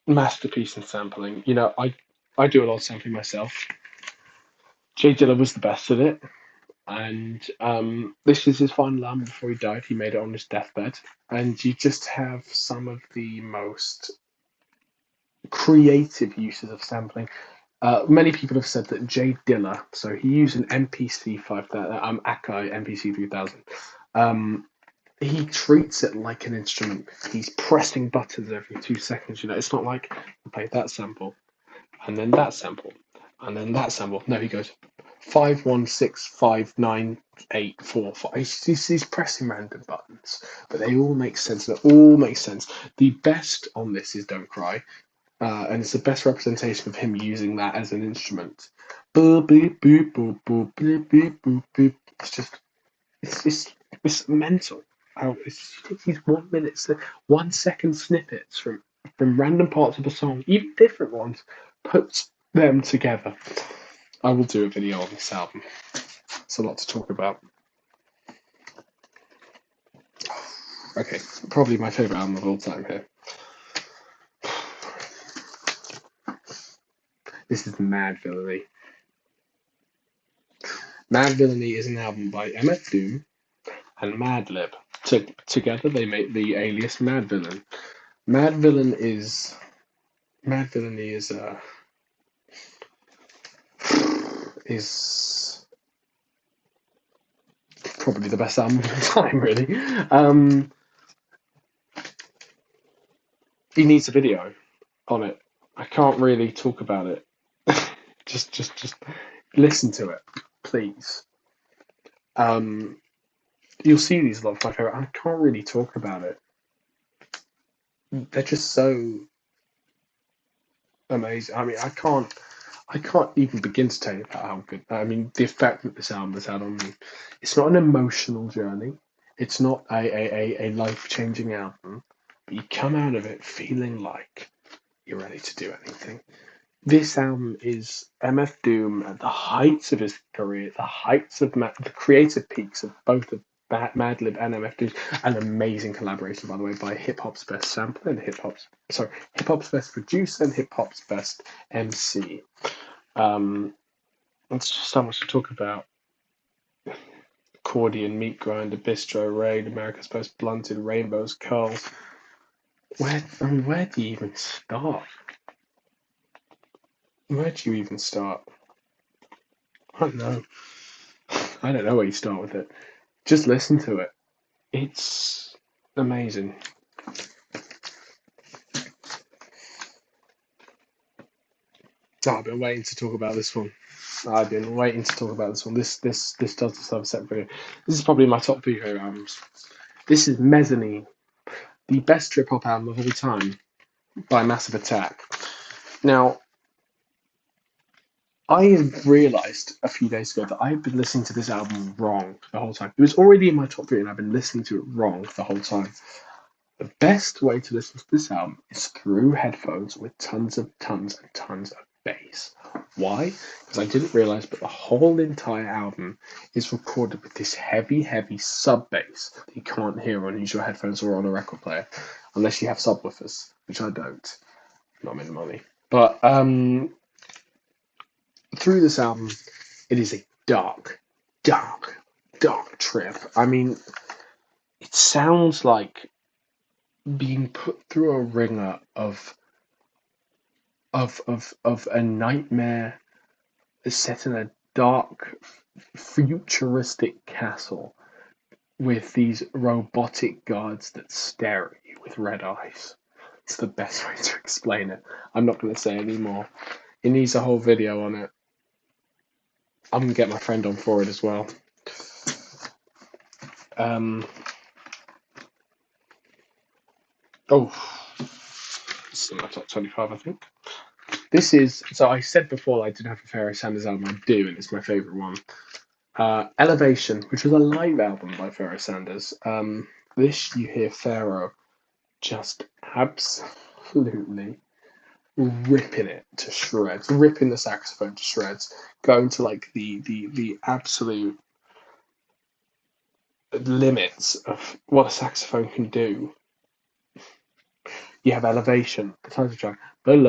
A: masterpiece in sampling. I do a lot of sampling myself. J Dilla was the best at it, and this is his final album before he died. He made it on his deathbed, and you just have some of the most creative uses of sampling. Many people have said that J Dilla, so he used an MPC 5000, Akai MPC 3000. He treats it like an instrument. He's pressing buttons every 2 seconds. It's not like I play that sample, and then that sample, and then that sample. No, he goes 5 1 6 5 9 8 4 5. He's pressing random buttons, but they all make sense. They all make sense. The best on this is "Don't Cry," and it's the best representation of him using that as an instrument. Boop, boop, boop, boop, boop, boop, boop, boop, boop. It's mental. These 1 minute, 1 second snippets from random parts of a song, even different ones, puts them together. I will do a video on this album. It's a lot to talk about. Okay, probably my favourite album of all time here. This is Mad Villainy. Mad Villainy is an album by MF Doom and Madlib. Together they make the alias Mad Villain. Mad Villainy is probably the best album of all time, really. He needs a video on it. I can't really talk about it. just listen to it, please. You'll see these a lot of my favorite. I can't really talk about it. They're just so amazing. I mean, I can't even begin to tell you about how good. I mean, the effect that this album has had on me. It's not an emotional journey. It's not a life-changing album, but you come out of it feeling like you're ready to do anything. This album is MF Doom at the heights of his career, the heights of the creative peaks of both of Madlib and MF Doom. An amazing collaboration, by the way, by hip hop's best sampler and hip hop's best producer and hip hop's best MC. It's just so much to talk about. Accordion, Meat Grinder, Bistro Raid, America's Most Blunted, Rainbows, Curls. Where do you even start? Where do you even start? I don't know. I don't know where you start with it. Just listen to it. It's amazing. I've been waiting to talk about this one. This does deserve a separate video. This is probably my top 3 favorite albums. This is Mezzanine, the best trip hop album of all time by Massive Attack. Now, I realised a few days ago that I had been listening to this album wrong the whole time. It was already in my top three, and I've been listening to it wrong the whole time. The best way to listen to this album is through headphones with tons and tons of bass. Why? Because I didn't realise, but the whole entire album is recorded with this heavy sub bass that you can't hear on usual headphones or on a record player, unless you have subwoofers, which I don't. Not many money. But through this album, it is a dark, dark trip. I mean, it sounds like being put through a ringer of a nightmare set in a dark, futuristic castle with these robotic guards that stare at you with red eyes. It's the best way to explain it. I'm not going to say any more. It needs a whole video on it. I'm going to get my friend on for it as well. This is in my top 25, I think. This is, so I said before I didn't have a Pharoah Sanders album. I do, and it's my favourite one. Elevation, which was a live album by Pharoah Sanders. This, you hear Pharoah just absolutely ripping it to shreds, ripping the saxophone to shreds, going to like the absolute limits of what a saxophone can do. You have Elevation, the title track. And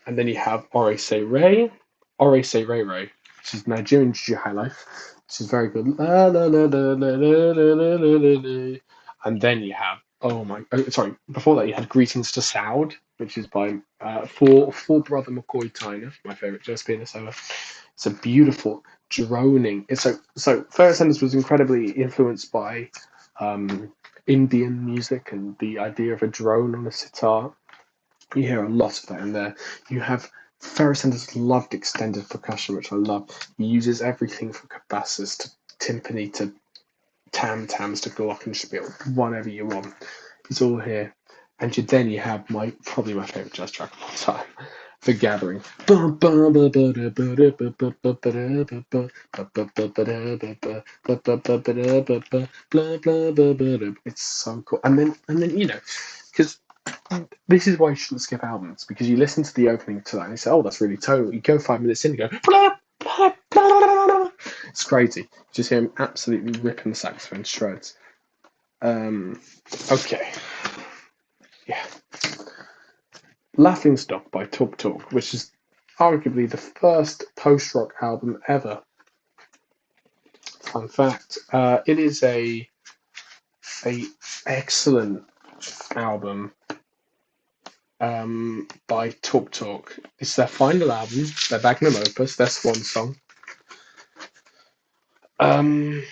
A: then you have Ore Se Ray, which is Nigerian Juju High Life, which is very good. And then you have, before that you had Greetings to Sound, which is by Four Brother McCoy Tyner, my favourite jazz pianist ever. It's a beautiful droning. So Pharoah Sanders was incredibly influenced by Indian music and the idea of a drone on a sitar. You hear a lot of that in there. You have Pharoah Sanders loved extended percussion, which I love. He uses everything from cabasses to timpani to tam-tams to glockenspiel, whatever you want. It's all here. And then you have probably my favourite jazz track of all time, The Gathering. It's so cool. And then because this is why you shouldn't skip albums, because you listen to the opening to that and you say, oh, that's really tonal. You go 5 minutes in and go, it's crazy. You just hear him absolutely ripping the saxophone to shreds. Okay. Yeah. Laughingstock by Talk Talk, which is arguably the first post-rock album ever. Fun fact. It is a excellent album by Talk Talk. It's their final album, their magnum opus, their swan song. And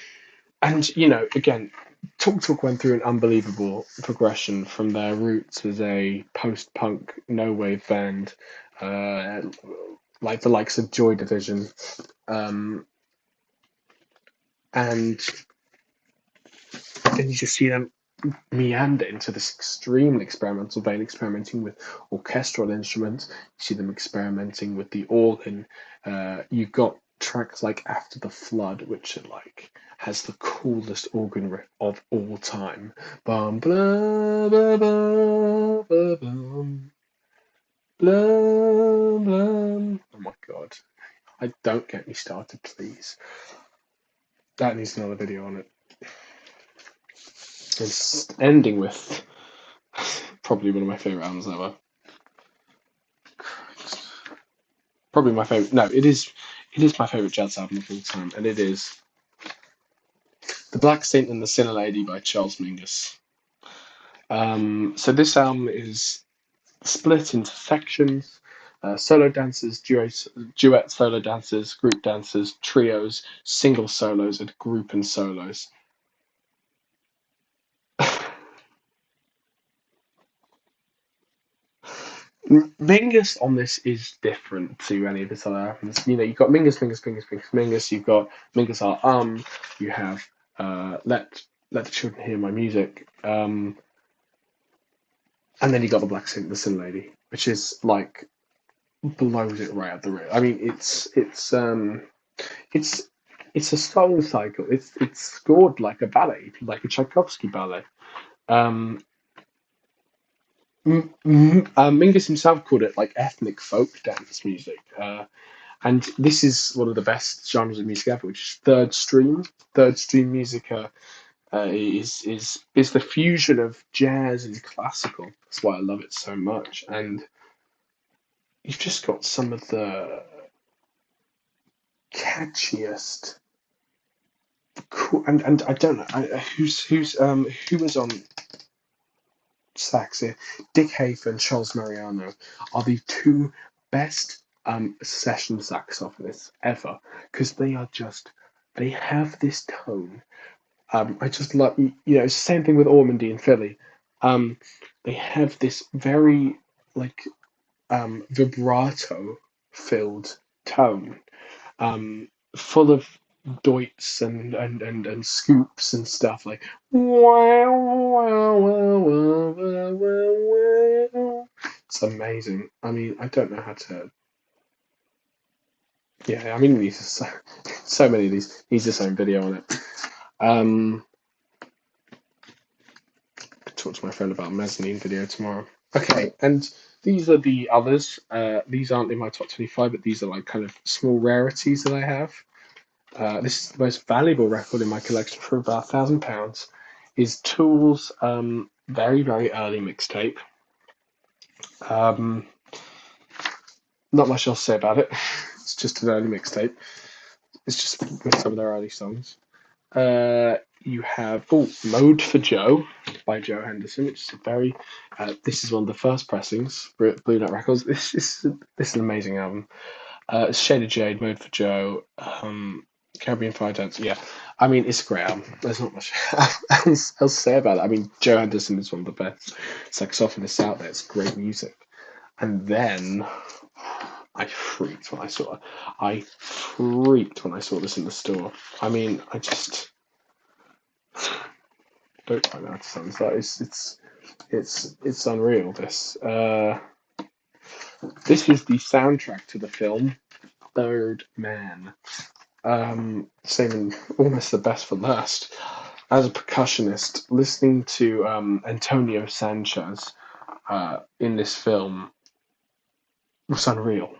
A: again, Talk Talk went through an unbelievable progression from their roots as a post-punk no-wave band, like the likes of Joy Division, and then you just see them meander into this extremely experimental vein, experimenting with orchestral instruments. You see them experimenting with the organ. You've got tracks like After the Flood, which are like has the coolest organ riff of all time. Bum blah blah blah blah bum blah blah. Oh my god! Don't get me started, please. That needs another video on it. It's ending with probably one of my favourite albums ever. Probably my favourite. No, it is my favourite jazz album of all time, and it is The Black Saint and the Sinner Lady by Charles Mingus. So this album is split into sections: solo dances, duet solo dances, group dances, trios, single solos, and group and solos. Mingus on this is different to any of his other albums. You've got Mingus. You've got Mingus You have Let the Children Hear My Music. And then you got the Black Saint, the Sin Lady, which is like blows it right out the roof. I mean, it's it's a song cycle. It's scored like a ballet, like a Tchaikovsky ballet. Um, Mingus himself called it like ethnic folk dance music. And this is one of the best genres of music ever, which is third stream. Third stream music is the fusion of jazz and classical. That's why I love it so much. And you've just got some of the catchiest, cool. And I don't know who was on sax here. Dick Hafer and Charles Mariano are the two best session saxophonists ever because they have this tone. I just love, it's the same thing with Ormandy and Philly. Um, they have this very like vibrato filled tone, full of doits and scoops and stuff like wow, wow, wow, wow, wow, wow, wow. It's amazing. I mean, I don't know how to. Yeah, I mean, these are so many of these. He's his own video on it. Um, Talk to my friend about mezzanine video tomorrow. Okay, and these are the others. These aren't in my top 25, but these are like kind of small rarities that I have. This is the most valuable record in my collection for about £1,000. Is Tool's very, very early mixtape. Um, Not much else to say about it. It's just an early mixtape. It's just with some of their early songs. You have Mode for Joe by Joe Henderson, which is a very. This is one of the first pressings for Blue Note Records. This is an amazing album. It's Shaded Jade, Mode for Joe, Caribbean Fire Dance. Yeah, I mean it's a great album. There's not much else to say about it. I mean Joe Henderson is one of the best saxophonists out there. It's great music. And then I freaked when I saw it. I freaked when I saw this in the store. I mean, I just don't quite know how to sound that. It's unreal. This is the soundtrack to the film Third Man. Saving almost the best for last. As a percussionist, listening to Antonio Sanchez in this film was unreal.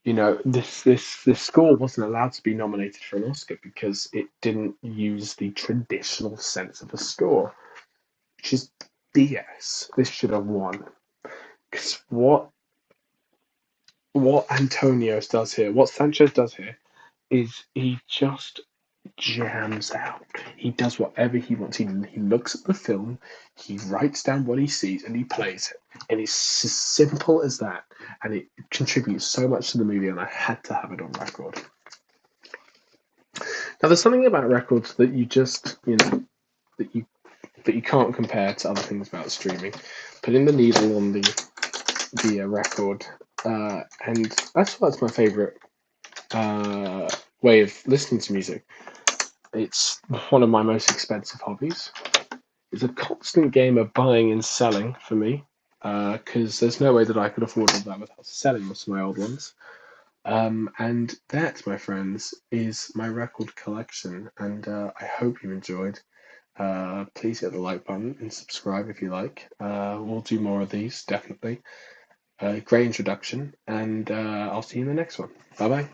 A: This score wasn't allowed to be nominated for an Oscar because it didn't use the traditional sense of a score, which is BS. This should have won. Because what Antonio does here, what Sanchez does here, is he just jams out. He does whatever he wants. He looks at the film, he writes down what he sees, and he plays it. And it's as simple as that. And it contributes so much to the movie, and I had to have it on record. Now, there's something about records that you just, that you can't compare to other things about streaming. Putting the needle on the record, and that's why it's my favorite way of listening to music. It's one of my most expensive hobbies. It's a constant game of buying and selling for me, because there's no way that I could afford all that without selling most of my old ones. And that, my friends, is my record collection, and I hope you enjoyed. Please hit the like button and subscribe if you like. We'll do more of these, definitely. Great introduction, and I'll see you in the next one. Bye bye.